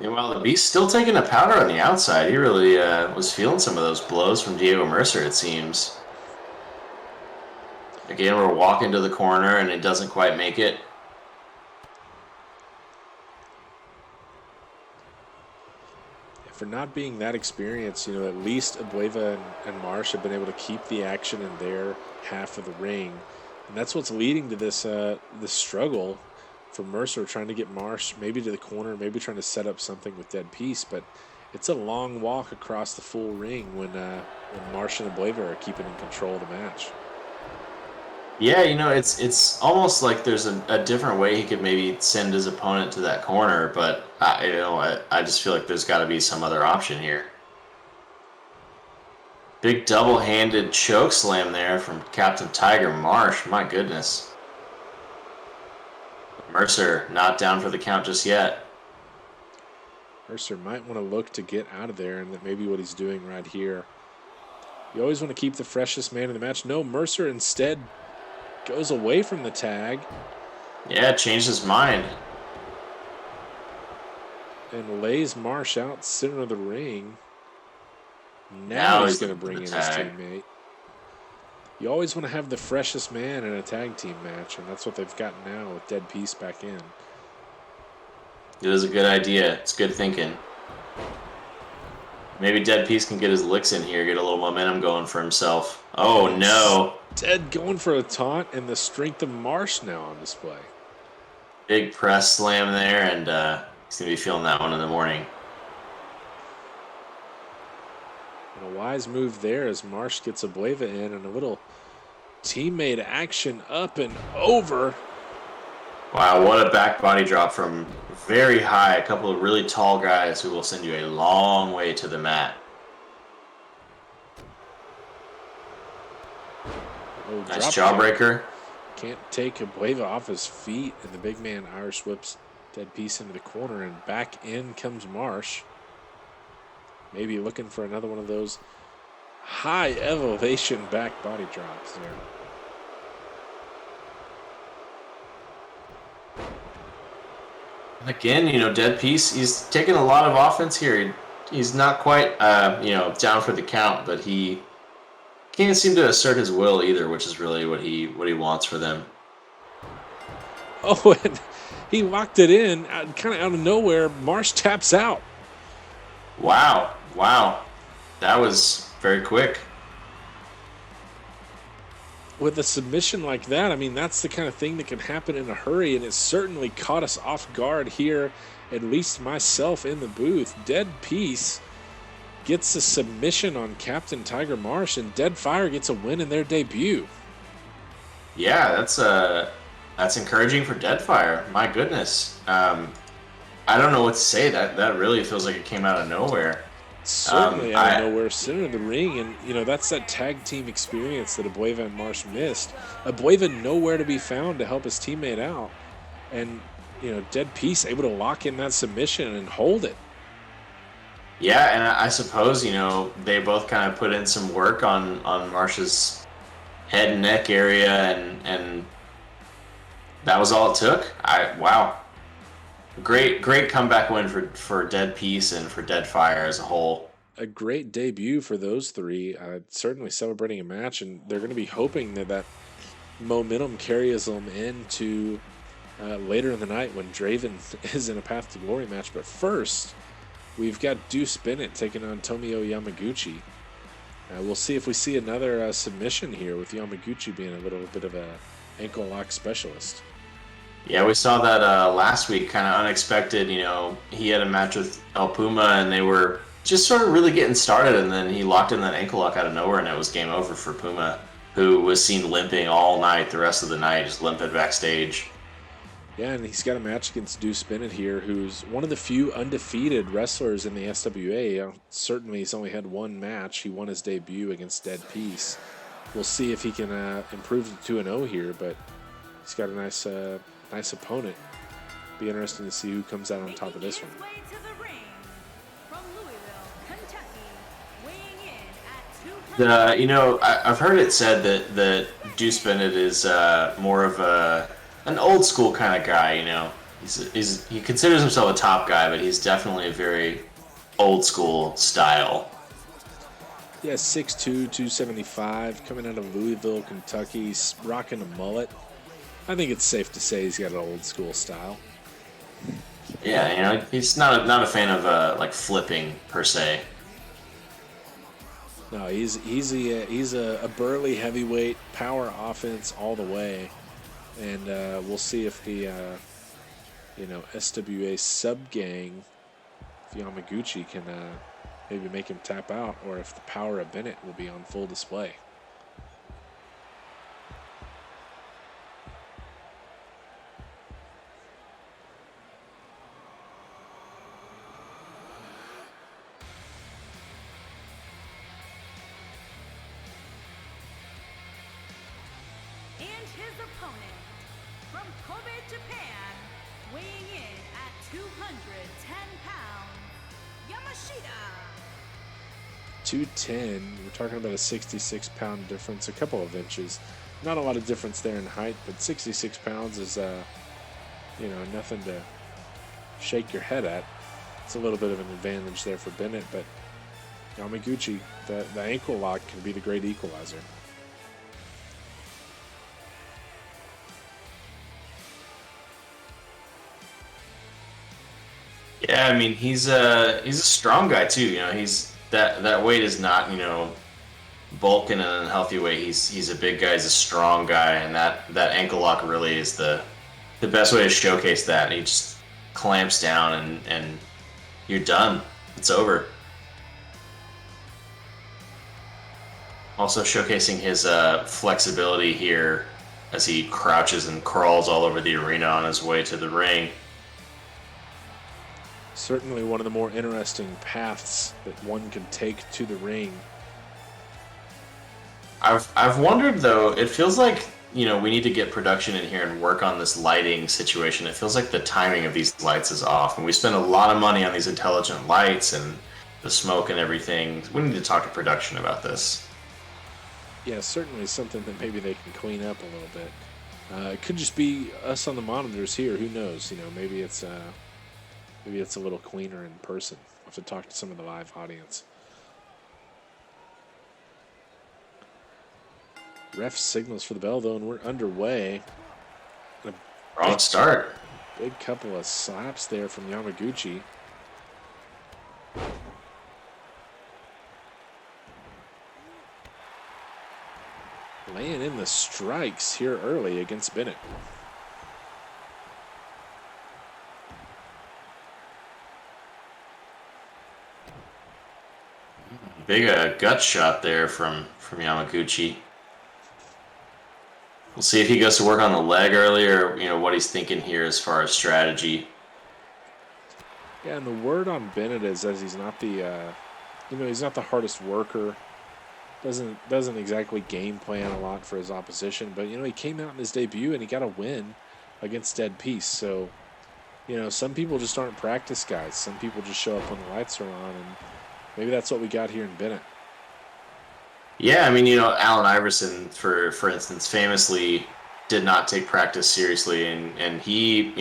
Meanwhile, the Beast's still taking a powder on the outside. He really was feeling some of those blows from Diego Mercer, it seems. Again, we're walking to the corner, and it doesn't quite make it. For not being that experienced, at least Abueva and Marsh have been able to keep the action in their half of the ring. And that's what's leading to this struggle for Mercer, trying to get Marsh maybe to the corner, maybe trying to set up something with Dead Piece. But it's a long walk across the full ring when Marsh and Abueva are keeping in control of the match. Yeah, it's almost like there's a different way he could maybe send his opponent to that corner, but I just feel like there's got to be some other option here. Big double-handed choke slam there from Captain Tiger Marsh. My goodness. Mercer not down for the count just yet. Mercer might want to look to get out of there, and that maybe what he's doing right here. You always want to keep the freshest man in the match. No, Mercer instead goes away from the tag. Yeah, changed his mind. And lays Marsh out center of the ring. Now he's going to bring in his teammate. You always want to have the freshest man in a tag team match, and that's what they've got now with Dead Piece back in. It is a good idea. It's good thinking. Maybe Dead Piece can get his licks in here, get a little momentum going for himself. Oh, no. Dead going for a taunt, and the strength of Marsh now on display. Big press slam there, and he's going to be feeling that one in the morning. And a wise move there as Marsh gets Abueva in, and a little teammate action up and over. Wow, what a back body drop from very high. A couple of really tall guys who will send you a long way to the mat. Oh, nice jawbreaker. Can't take Abueva off his feet, and the big man Irish whips Dead Piece into the corner, and back in comes Marsh. Maybe looking for another one of those high elevation back body drops there. And again, Dead Piece, he's taking a lot of offense here. He's not quite, down for the count, but he can't seem to assert his will either, which is really what he wants for them. Oh, and he locked it in, kind of out of nowhere. Marsh taps out. Wow. That was very quick. With a submission like that, I mean, that's the kind of thing that can happen in a hurry, and it certainly caught us off guard here, at least myself in the booth. Dead Piece gets a submission on Captain Tiger Marsh, and Dead Fire gets a win in their debut. Yeah, that's encouraging for Dead Fire. My goodness. I don't know what to say. That really feels like it came out of nowhere. Certainly out of nowhere, center of the ring, and that's that tag team experience that Abueva and Marsh missed. Abueva nowhere to be found to help his teammate out, and Dead Piece able to lock in that submission and hold it. Yeah, and I suppose they both kind of put in some work on Marsh's head and neck area, and that was all it took. Wow. Great comeback win for Dead Piece and for Dead Fire as a whole. A great debut for those three. Certainly celebrating a match, and they're going to be hoping that momentum carries them into later in the night when Draven is in a Path to Glory match. But first, we've got Deuce Bennett taking on Tomio Yamaguchi. We'll see if we see another submission here, with Yamaguchi being a little bit of a ankle lock specialist. Yeah, we saw that last week, kind of unexpected. He had a match with El Puma, and they were just sort of really getting started, and then he locked in that ankle lock out of nowhere, and it was game over for Puma, who was seen limping all night, the rest of the night, just limping backstage. Yeah, and he's got a match against Deuce Bennett here, who's one of the few undefeated wrestlers in the SWA. Certainly, he's only had one match. He won his debut against Dead Piece. We'll see if he can improve to 2-0 here, but he's got a nice opponent. Be interesting to see who comes out on top of this one. I've heard it said that Deuce Bennett is more of an old school kind of guy. He considers himself a top guy, but he's definitely a very old school style. Yeah, 6'2", 275, coming out of Louisville, Kentucky. He's rocking a mullet. I think it's safe to say he's got an old school style. Yeah, he's not a fan of like flipping per se. No, he's a burly heavyweight, power offense all the way, and we'll see if the SWA sub gang, if Yamaguchi can maybe make him tap out, or if the power of Bennett will be on full display. And his opponent, from Kobe, Japan, weighing in at 210 pounds, Yamashita. 210, we're talking about a 66-pound difference, a couple of inches. Not a lot of difference there in height, but 66 pounds is, nothing to shake your head at. It's a little bit of an advantage there for Bennett, but Yamaguchi, the ankle lock can be the great equalizer. Yeah, I mean he's a strong guy too. He's that weight is not bulk in an unhealthy way. He's a big guy. He's a strong guy, and that ankle lock really is the best way to showcase that. He just clamps down, and you're done. It's over. Also showcasing his flexibility here as he crouches and crawls all over the arena on his way to the ring. Certainly one of the more interesting paths that one can take to the ring. I've wondered though. It feels like we need to get production in here and work on this lighting situation. It feels like the timing of these lights is off, and we spend a lot of money on these intelligent lights and the smoke and everything. We need to talk to production about this. Yeah, certainly something that maybe they can clean up a little bit. It could just be us on the monitors here. Who knows? Maybe it's a little cleaner in person. I'll have to talk to some of the live audience. Ref signals for the bell, though, and we're underway. Wrong start. Big couple of slaps there from Yamaguchi. Laying in the strikes here early against Bennett. Big gut shot there from Yamaguchi. We'll see if he goes to work on the leg earlier, what he's thinking here as far as strategy. Yeah, and the word on Bennett is as he's not he's not the hardest worker. Doesn't exactly game plan a lot for his opposition, but he came out in his debut and he got a win against Dead Peace. So, some people just aren't practice guys. Some people just show up when the lights are on, and maybe that's what we got here in Bennett. Yeah, I mean, Allen Iverson, for instance, famously did not take practice seriously, and he,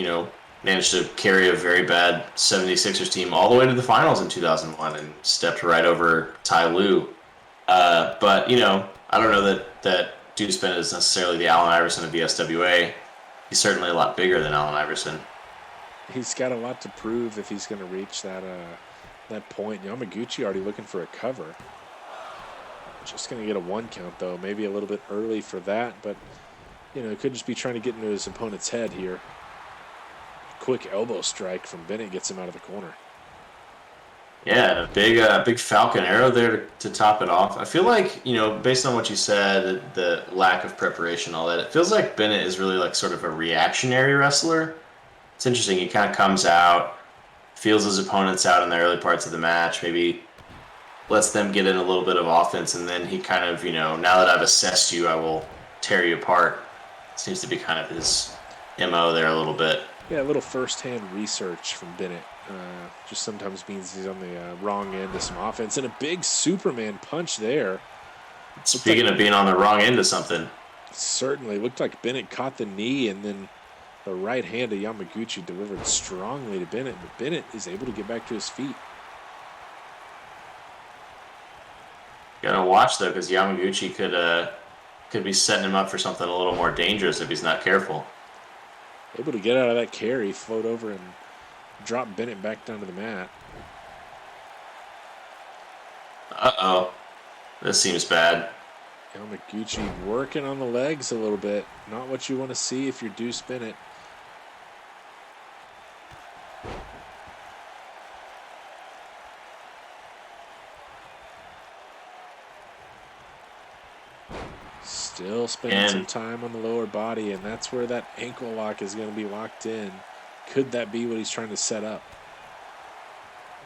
managed to carry a very bad 76ers team all the way to the finals in 2001 and stepped right over Ty Lue. But, I don't know that Deuce Bennett is necessarily the Allen Iverson of the SWA. He's certainly a lot bigger than Allen Iverson. He's got a lot to prove if he's going to reach that point. Yamaguchi already looking for a cover. Just going to get a 1 count, though. Maybe a little bit early for that, but, it could just be trying to get into his opponent's head here. Quick elbow strike from Bennett gets him out of the corner. Yeah, a big Falcon arrow there to top it off. I feel like, based on what you said, the lack of preparation, all that, it feels like Bennett is really like sort of a reactionary wrestler. It's interesting. He kind of comes out, feels his opponents out in the early parts of the match, maybe lets them get in a little bit of offense, and then he kind of, now that I've assessed you, I will tear you apart. Seems to be kind of his MO there a little bit. Yeah, a little first-hand research from Bennett. Just sometimes means he's on the wrong end of some offense. And a big Superman punch there. Speaking of being on the wrong end of something. Certainly. Looked like Bennett caught the knee and then The right hand of Yamaguchi delivered strongly to Bennett, but Bennett is able to get back to his feet. Gotta watch though, because Yamaguchi could be setting him up for something a little more dangerous if he's not careful. Able to get out of that carry, float over and drop Bennett back down to the mat. Uh-oh. This seems bad. Yamaguchi working on the legs a little bit. Not what you want to see if you're Deuce Bennett. Still spending some time on the lower body, and that's where that ankle lock is going to be locked in. Could that be what he's trying to set up?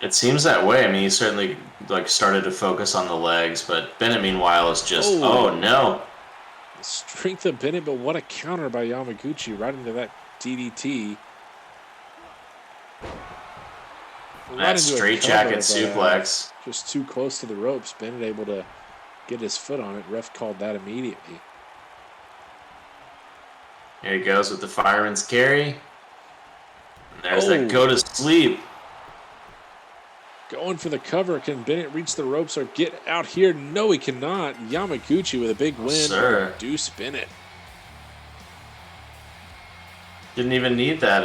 It seems that way. I mean, he certainly started to focus on the legs, but Bennett, meanwhile, is just, oh no. The strength of Bennett, but what a counter by Yamaguchi right into that DDT. That straight jacket suplex. Just too close to the ropes. Bennett able to get his foot on it. Ref called that immediately. Here he goes with the fireman's carry. And there's that go to sleep. Going for the cover. Can Bennett reach the ropes or get out here? No, he cannot. Yamaguchi with a big win. Sir. Deuce Bennett. Didn't even need that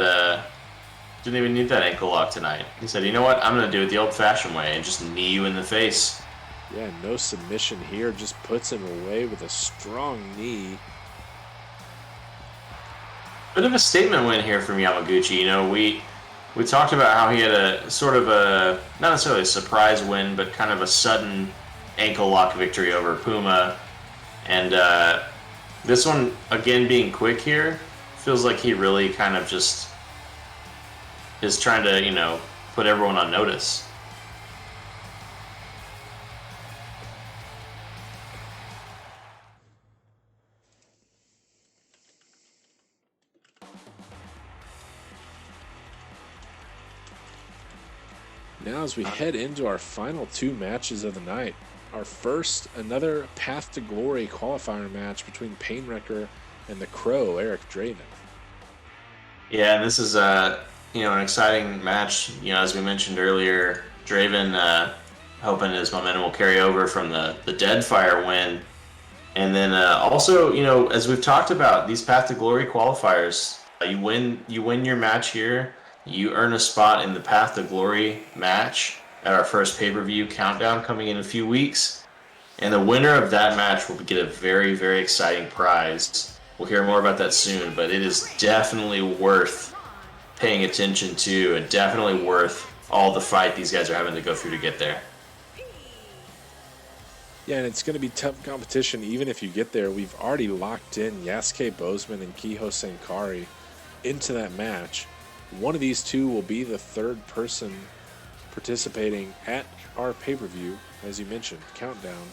ankle lock tonight. He said, you know what? I'm going to do it the old-fashioned way and just knee you in the face. Yeah, no submission here. Just puts him away with a strong knee. Bit of a statement win here from Yamaguchi. You know, we talked about how he had a sort of a, not necessarily a surprise win, but kind of a sudden ankle lock victory over Puma. And this one, again, being quick here, feels like he really kind of just is trying to, you know, put everyone on notice. Now as we head into our final two matches of the night, our first, another Path to Glory qualifier match between Painwrecker and the Crow, Eric Draven. Yeah, and this is an exciting match. You know, as we mentioned earlier, Draven hoping his momentum will carry over from the Deadfire win. And then also, you know, as we've talked about, these Path to Glory qualifiers, you win your match here, you earn a spot in the Path to Glory match at our first pay-per-view countdown coming in a few weeks. And the winner of that match will get a very, very exciting prize. We'll hear more about that soon, but it is definitely worth paying attention to and definitely worth all the fight these guys are having to go through to get there. Yeah, and it's going to be tough competition even if you get there. We've already locked in Yasuke Bozeman and Kiho Sankari into that match. One of these two will be the third person participating at our pay-per-view, as you mentioned, Countdown,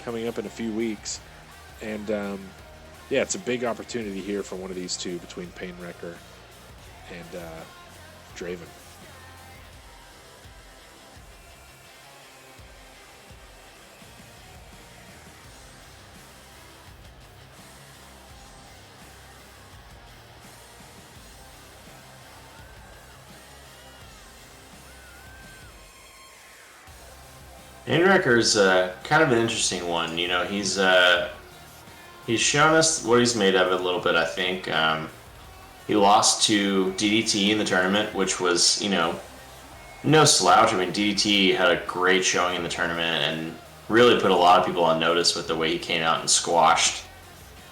coming up in a few weeks. And, yeah, it's a big opportunity here for one of these two between Painwrecker and Draven. Painwrecker's kind of an interesting one. You know, he's shown us what he's made of it a little bit, I think. He lost to DDT in the tournament, which was, you know, no slouch. I mean, DDT had a great showing in the tournament and really put a lot of people on notice with the way he came out and squashed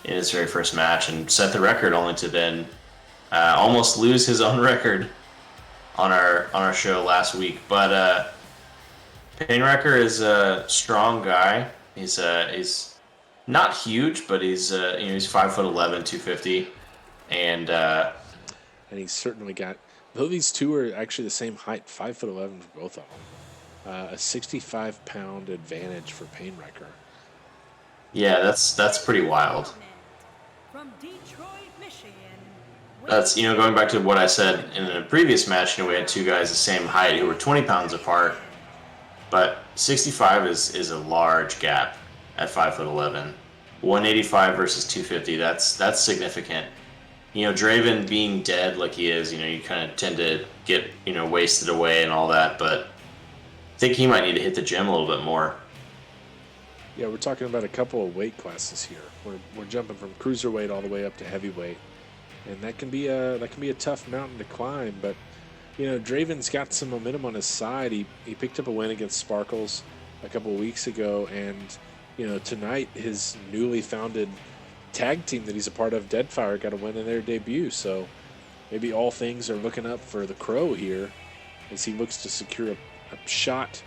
in his very first match and set the record, only to then almost lose his own record on our show last week. But Painwrecker is a strong guy. He's not huge, but he's 5'11", 250, and he's certainly got. Though these two are actually the same height, 5'11" for both of them, a 65-pound advantage for Painwrecker. Yeah, that's pretty wild. From Detroit, Michigan. That's, you know, going back to what I said in a previous match. You know, we had two guys the same height who were 20 pounds apart. But 65 is a large gap at 5'11". 185 versus 250. That's significant. Draven being dead like he is, you kind of tend to get, wasted away and all that, but I think he might need to hit the gym a little bit more. Yeah, we're talking about a couple of weight classes here. We're jumping from cruiserweight all the way up to heavyweight, and that can be a tough mountain to climb. But Draven's got some momentum on his side. He picked up a win against Sparkles a couple of weeks ago, and tonight his newly founded tag team that he's a part of, Deadfire, got a win in their debut. So maybe all things are looking up for the Crow here as he looks to secure a shot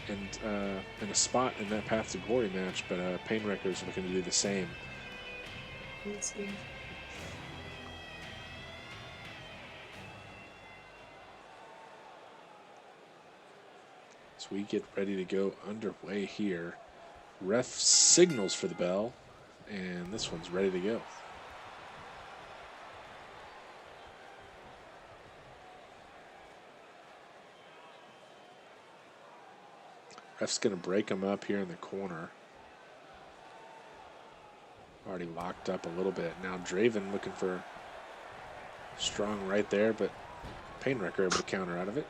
and a spot in that Path to Glory match. But Painwrecker is looking to do the same. So we get ready to go underway here. Ref signals for the bell, and this one's ready to go. Ref's going to break him up here in the corner. Already locked up a little bit. Now Draven looking for strong right there, but Painwrecker able to counter out of it.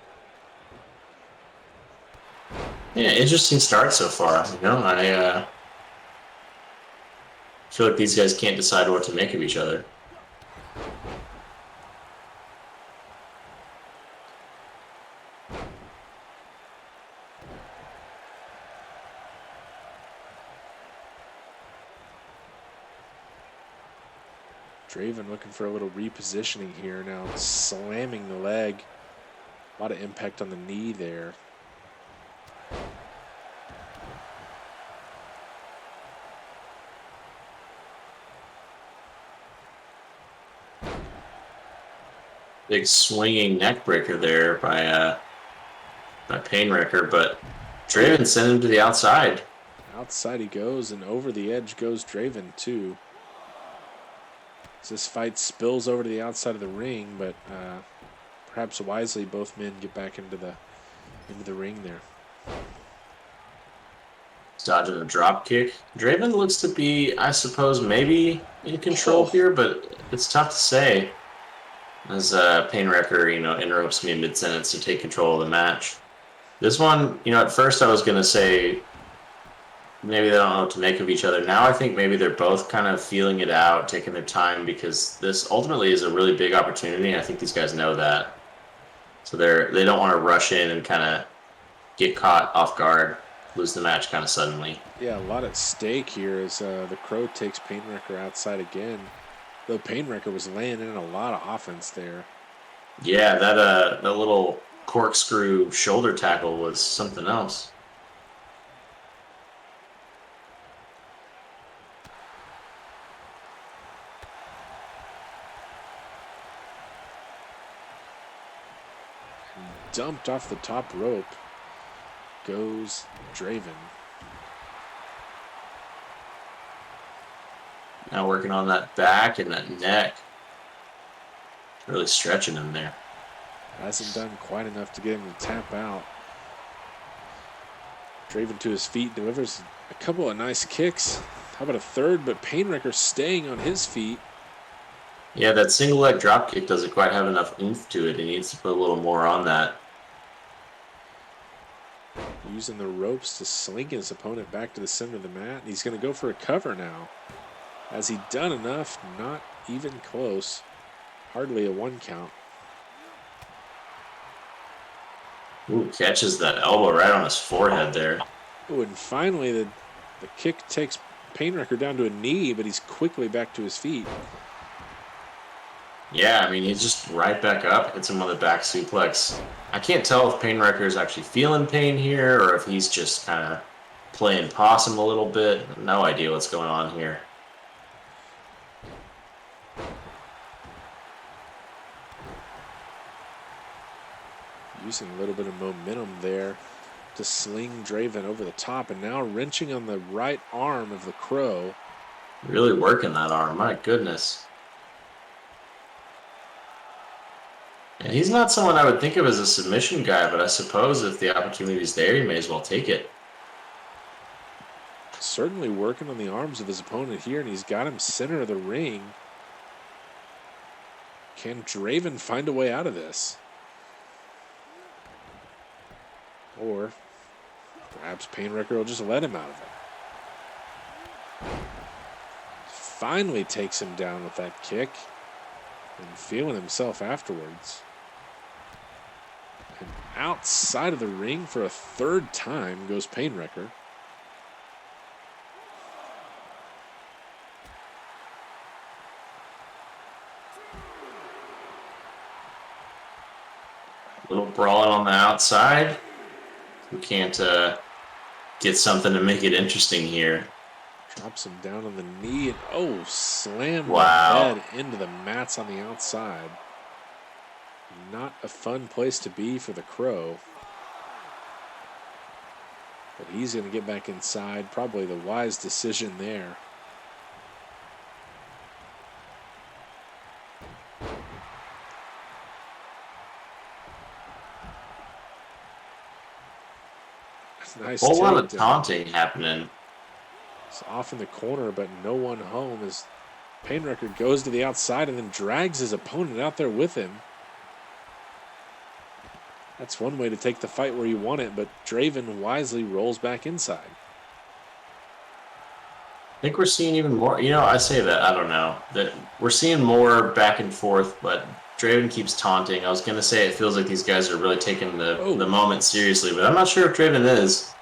Yeah, interesting start so far. I feel like these guys can't decide what to make of each other. Draven looking for a little repositioning here now, slamming the leg. A lot of impact on the knee there. Big swinging neck breaker there by Painwrecker, but Draven sent him to the outside. Outside he goes, and over the edge goes Draven too. As this fight spills over to the outside of the ring, but perhaps wisely both men get back into the ring there. Dodging a drop kick. Draven looks to be, I suppose, maybe in control here, but it's tough to say. As Painwrecker, interrupts me in mid-sentence to take control of the match. This one, at first I was going to say maybe they don't know what to make of each other. Now I think maybe they're both kind of feeling it out, taking their time, because this ultimately is a really big opportunity. I think these guys know that. So they don't want to rush in and kind of get caught off guard, lose the match kind of suddenly. Yeah, a lot at stake here as the Crow takes Painwrecker outside again. Though Painwrecker was laying in a lot of offense there. Yeah, that little corkscrew shoulder tackle was something else. Dumped off the top rope goes Draven. Now working on that back and that neck. Really stretching him there. Hasn't done quite enough to get him to tap out. Draven to his feet, delivers a couple of nice kicks. How about a third? But Painwrecker staying on his feet. Yeah, that single leg drop kick doesn't quite have enough oomph to it. He needs to put a little more on that. Using the ropes to sling his opponent back to the center of the mat. And he's going to go for a cover now. Has he done enough? Not even close. Hardly a 1 count. Ooh, catches that elbow right on his forehead there. Oh, and finally the kick takes Painwrecker down to a knee, but he's quickly back to his feet. Yeah, I mean, he's just right back up, hits him on the back suplex. I can't tell if Painwrecker is actually feeling pain here or if he's just kind of playing possum a little bit. No idea what's going on here. Using a little bit of momentum there to sling Draven over the top, and now wrenching on the right arm of the Crow. Really working that arm, my goodness. And he's not someone I would think of as a submission guy, but I suppose if the opportunity's there, he may as well take it. Certainly working on the arms of his opponent here, and he's got him center of the ring. Can Draven find a way out of this? Or perhaps Painwrecker will just let him out of it. Finally takes him down with that kick and feeling himself afterwards. And outside of the ring for a third time goes Painwrecker. Little brawling on the outside. We can't get something to make it interesting here. Drops him down on the knee and slam Wow. the head into the mats on the outside. Not a fun place to be for the Crow. But he's going to get back inside. Probably the wise decision there. Nice. A whole lot of takedown. taunting happening. It's off in the corner, but no one home as Painwrecker goes to the outside and then drags his opponent out there with him. That's one way to take the fight where you want it, but Draven wisely rolls back inside. I think we're seeing even more. I say that, I don't know. That we're seeing more back and forth, but Draven keeps taunting. I was going to say it feels like these guys are really taking the moment seriously, but I'm not sure if Draven is.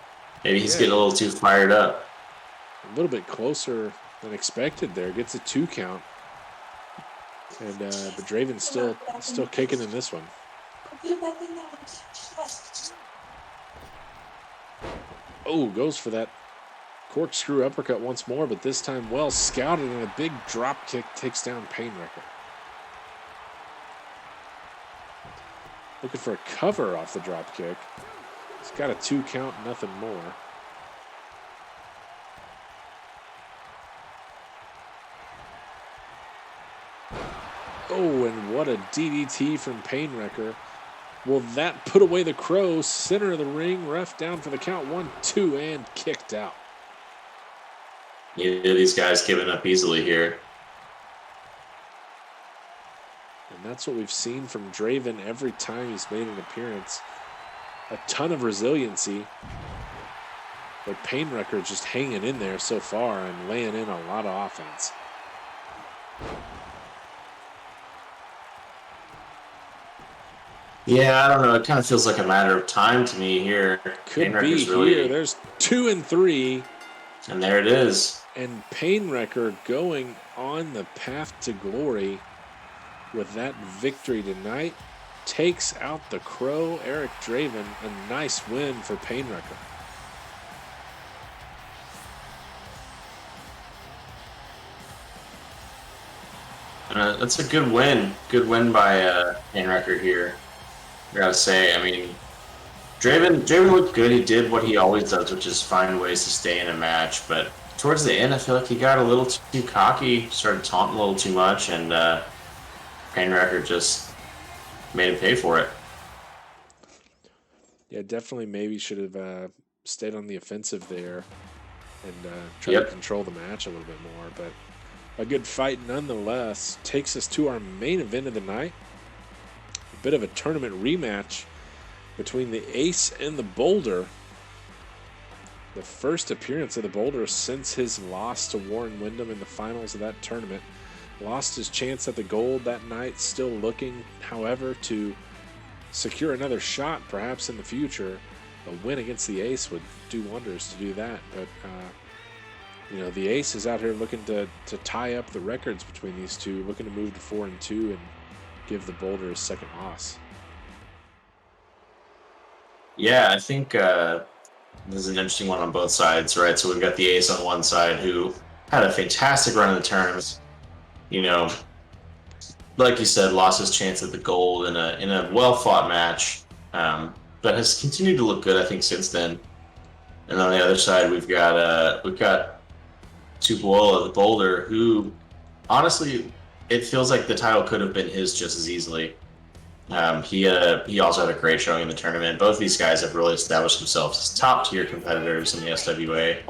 Maybe he's getting a little too fired up. A little bit closer than expected there. Gets a 2 count. And but Draven's still kicking in this one. Goes for that corkscrew uppercut once more, but this time well scouted, and a big drop kick takes down Painwrecker. Looking for a cover off the drop kick. He's got a 2 count, nothing more. And what a DDT from Painwrecker. Will that put away the Crow? Center of the ring, ref down for the count. 1, 2, and kicked out. Yeah, these guys giving up easily here. And that's what we've seen from Draven every time he's made an appearance. A ton of resiliency. But Painwrecker just hanging in there so far and laying in a lot of offense. Yeah, I don't know. It kind of feels like a matter of time to me here. Could be here. There's 2 and 3. And there it is. And Painwrecker going on the path to glory with that victory tonight takes out the Crow. Eric Draven, a nice win for Painwrecker. That's a good win. Good win by Painwrecker here. I gotta say, I mean, Draven looked good. He did what he always does, which is find ways to stay in a match. But towards the end, I feel like he got a little too cocky, started taunting a little too much, and Painwrecker just made him pay for it. Yeah, definitely maybe should have stayed on the offensive there and tried to control the match a little bit more. But a good fight nonetheless. Takes us to our main event of the night. A bit of a tournament rematch between the Ace and the Boulder. The first appearance of the Boulder since his loss to Warren Windham in the finals of that tournament. Lost his chance at the gold that night, still looking, however, to secure another shot perhaps in the future. A win against the Ace would do wonders to do that. But, the Ace is out here looking to tie up the records between these two, looking to move to 4 and 2 and give the Boulder his second loss. Yeah, I think this is an interesting one on both sides, right? So we've got the Ace on one side who had a fantastic run in the tournament. Like you said, lost his chance at the gold in a well-fought match, but has continued to look good, I think, since then. And on the other side, we've got Tupuola, the Boulder, who, honestly, it feels like the title could have been his just as easily. He also had a great showing in the tournament. Both these guys have really established themselves as top-tier competitors in the SWA.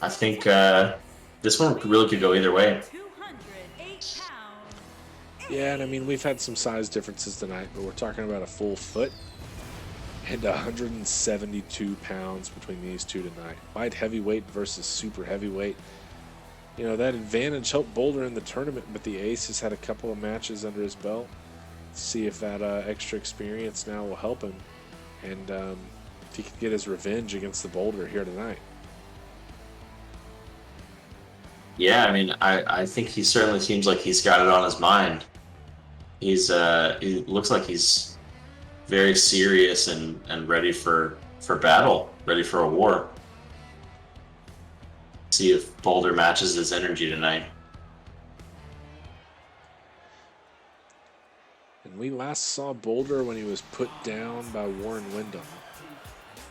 I think this one really could go either way. Yeah, and I mean, we've had some size differences tonight, but we're talking about a full foot and 172 pounds between these two tonight. Light heavyweight versus super heavyweight. You know, that advantage helped Boulder in the tournament, but the Ace has had a couple of matches under his belt. See if that extra experience now will help him, and if he can get his revenge against the Boulder here tonight. Yeah, I mean, I think he certainly seems like he's got it on his mind. He looks like he's very serious and ready for battle, ready for a war. See if Boulder matches his energy tonight. And we last saw Boulder when he was put down by Warren Wyndham.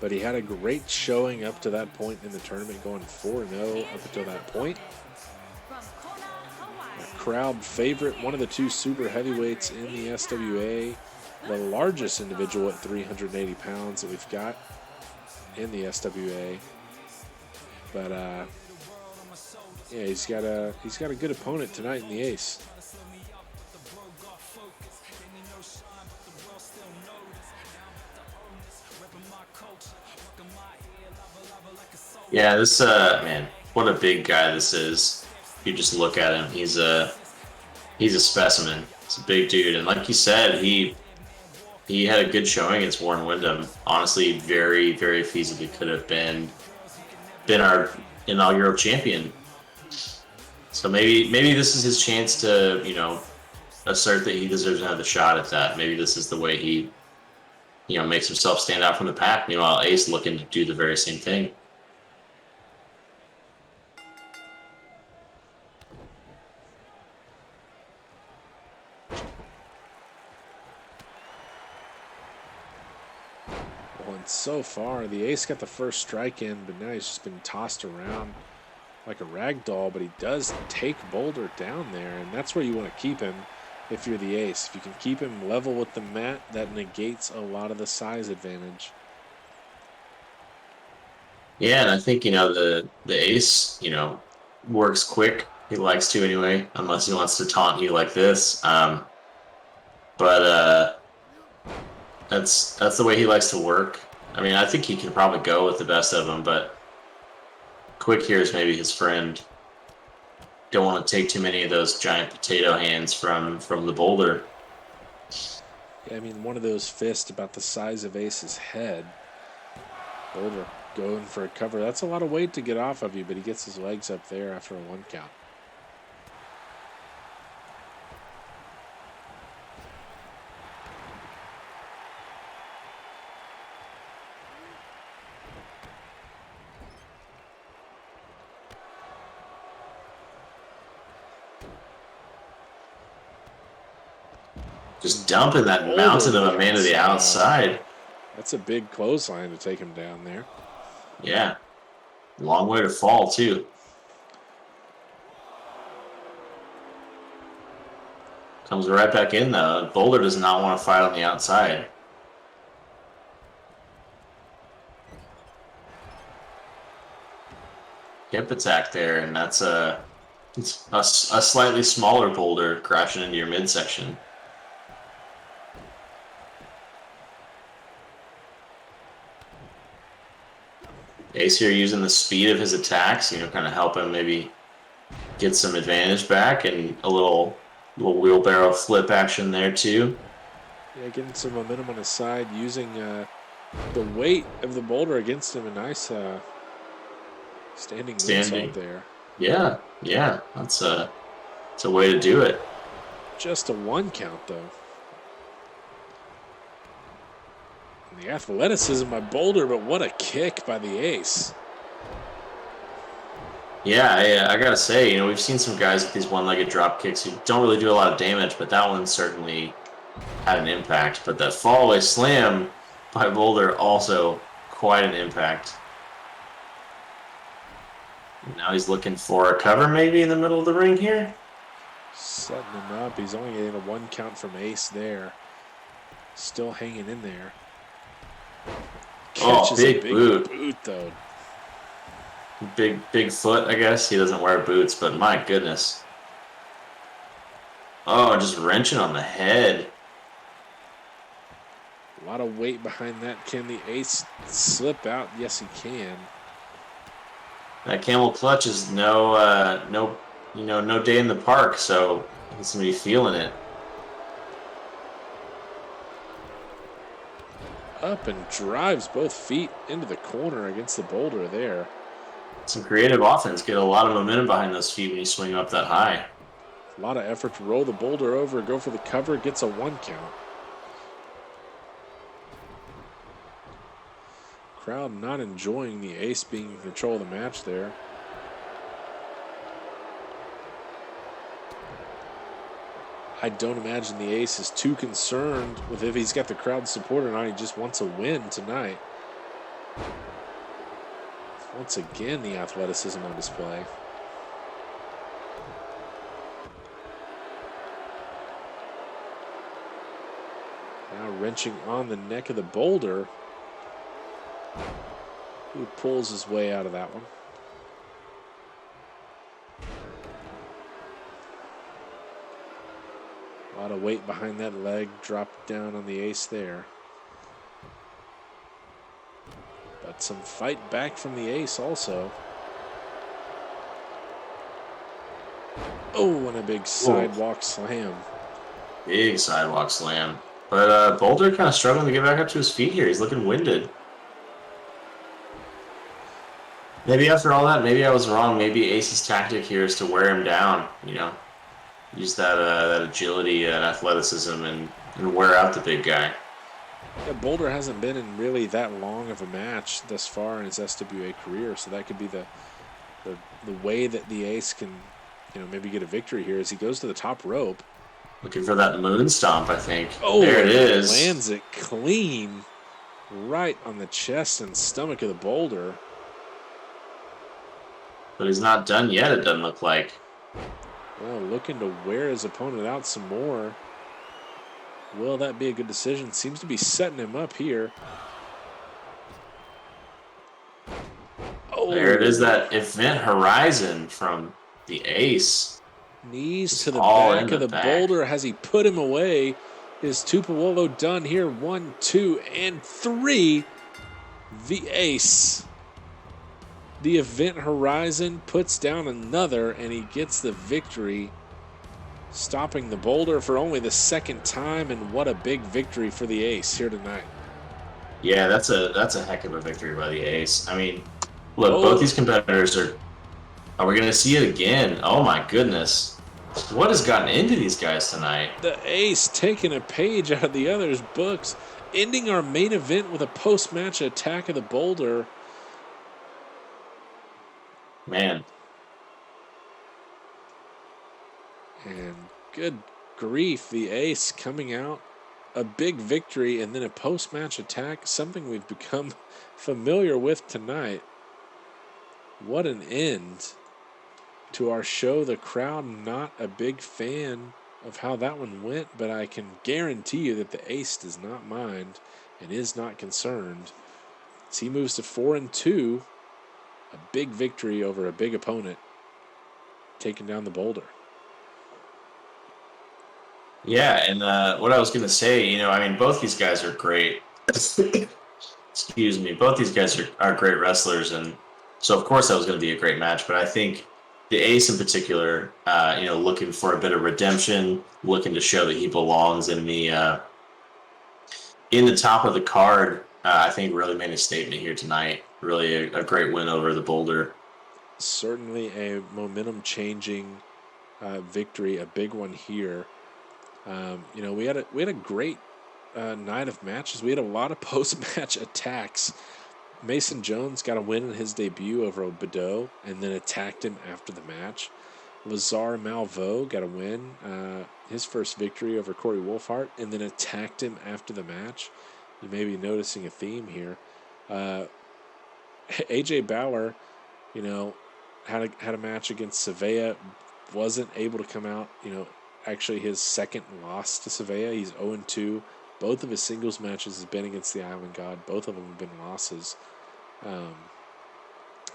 But he had a great showing up to that point in the tournament, going 4-0 up until that point. A crowd favorite, one of the two super heavyweights in the SWA, the largest individual at 380 pounds that we've got in the SWA. But yeah, he's got a good opponent tonight in the Ace. Yeah, this man, what a big guy this is. You just look at him; he's a specimen. He's a big dude, and like you said, he had a good showing against Warren Wyndham. Honestly, very feasibly could have been our inaugural champion. So maybe this is his chance to assert that he deserves another shot at that. Maybe this is the way he makes himself stand out from the pack. Meanwhile, Ace looking to do the very same thing. And so far, the Ace got the first strike in, but now he's just been tossed around like a rag doll. But he does take Boulder down there, and that's where you want to keep him if you're the Ace. If you can keep him level with the mat, that negates a lot of the size advantage. Yeah, and I think the Ace works quick. He likes to anyway, unless he wants to taunt you like this. But that's the way he likes to work. I mean, I think he can probably go with the best of them, but quick here is maybe his friend. Don't want to take too many of those giant potato hands from the Boulder. Yeah, I mean, one of those fists about the size of Ace's head. Boulder going for a cover. That's a lot of weight to get off of you, but he gets his legs up there after a 1 count. Just dumping that mountain of a man to the outside. That's a big clothesline to take him down there. Yeah. Long way to fall, too. Comes right back in, though. Boulder does not want to fight on the outside. Hip attack there, and that's a slightly smaller Boulder crashing into your midsection. Ace here using the speed of his attacks, kind of help him maybe get some advantage back, and a little wheelbarrow flip action there too. Yeah, getting some momentum on his side, using the weight of the Boulder against him. A nice standing moonsault there. Yeah, that's a way to do it. Just a 1 count though. The athleticism by Boulder, but what a kick by the Ace. Yeah, I gotta say, we've seen some guys with these one-legged drop kicks who don't really do a lot of damage, but that one certainly had an impact. But that fallaway slam by Boulder also quite an impact. Now he's looking for a cover maybe in the middle of the ring here. Setting him up. He's only getting a 1 count from Ace there. Still hanging in there. Catches big a big boot though. Big foot, I guess. He doesn't wear boots, but my goodness. Oh, just wrenching on the head. A lot of weight behind that. Can the ace slip out? Yes, he can. That camel clutch is no day in the park, so he's gonna be feeling it. Up and drives both feet into the corner against the boulder there. Some creative offense. Get a lot of momentum behind those feet when you swing up that high. A lot of effort to roll the boulder over, go for the cover, gets a 1 count. Crowd not enjoying the ace being in control of the match there. I don't imagine the ace is too concerned with if he's got the crowd support or not. He just wants a win tonight. Once again, the athleticism on display. Now wrenching on the neck of the boulder. Who pulls his way out of that one? A lot of weight behind that leg, dropped down on the ace there. But some fight back from the ace also. Oh, and a big sidewalk slam. Big sidewalk slam. But Boulder kind of struggling to get back up to his feet here. He's looking winded. Maybe after all that, maybe I was wrong. Maybe Ace's tactic here is to wear him down, use that agility and athleticism and wear out the big guy. Yeah, Boulder hasn't been in really that long of a match thus far in his SWA career, so that could be the way that the ace can, maybe get a victory here as he goes to the top rope. Looking for that moon stomp, I think. Oh, there it is. Lands it clean right on the chest and stomach of the boulder. But he's not done yet, it doesn't look like. Well, looking to wear his opponent out some more. Will that be a good decision? Seems to be setting him up here. Oh, there it is, that Event Horizon from the ace. Knees to the back of the boulder. Has he put him away? Is Tupawolo done here? 1, 2, and 3. The ace. The Event Horizon puts down another, and he gets the victory, stopping the boulder for only the second time. And what a big victory for the ace here tonight. Yeah, that's a heck of a victory by the ace. I mean, look, both these competitors are we going to see it again? Oh my goodness. What has gotten into these guys tonight? The ace taking a page out of the other's books, ending our main event with a post-match attack of the boulder. Man. And good grief, the ace coming out. A big victory and then a post-match attack, something we've become familiar with tonight. What an end to our show. The crowd not a big fan of how that one went, but I can guarantee you that the ace does not mind and is not concerned. As he moves to 4 and 2, a big victory over a big opponent, taking down the boulder. Yeah, and what I was going to say, I mean, both these guys are great. Excuse me. Both these guys are great wrestlers, and so of course that was going to be a great match. But I think the ace in particular, looking for a bit of redemption, looking to show that he belongs in the top of the card, I think really made a statement here tonight. Really a great win over the boulder. Certainly a momentum-changing victory, a big one here. We had a great night of matches. We had a lot of post-match attacks. Mason Jones got a win in his debut over Obedo and then attacked him after the match. Lazar Malvo got a win, his first victory over Corey Wolfhart, and then attacked him after the match. You may be noticing a theme here. AJ Bauer, had a match against Savea, wasn't able to come out. Actually his second loss to Savea. He's 0-2. Both of his singles matches has been against the Island God. Both of them have been losses.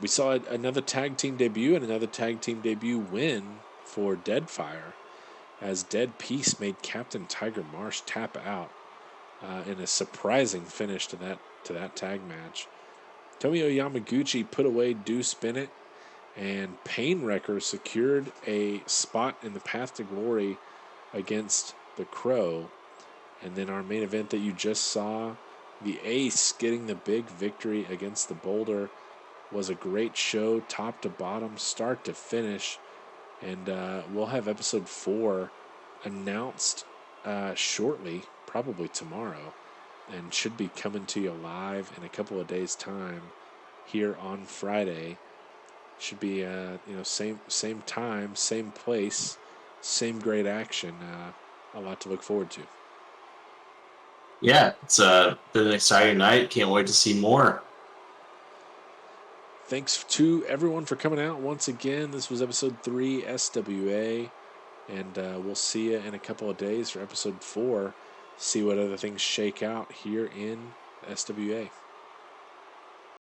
We saw another tag team debut and another tag team debut win for Deadfire. as Dead Peace made Captain Tiger Marsh tap out in a surprising finish to that tag match. Tomoyo Yamaguchi put away Deuce Bennett, and Pain Wrecker secured a spot in the Path to Glory against the Crow. And then our main event that you just saw, the Ace getting the big victory against the Boulder, was a great show, top to bottom, start to finish. And we'll have episode 4 announced shortly, probably tomorrow, and should be coming to you live in a couple of days' time here on Friday. Should be same time, same place, same great action. A lot to look forward to. Yeah, it's been an exciting night. Can't wait to see more. Thanks to everyone for coming out once again. This was episode 3 SWA, and we'll see you in a couple of days for episode 4. See what other things shake out here in SWA.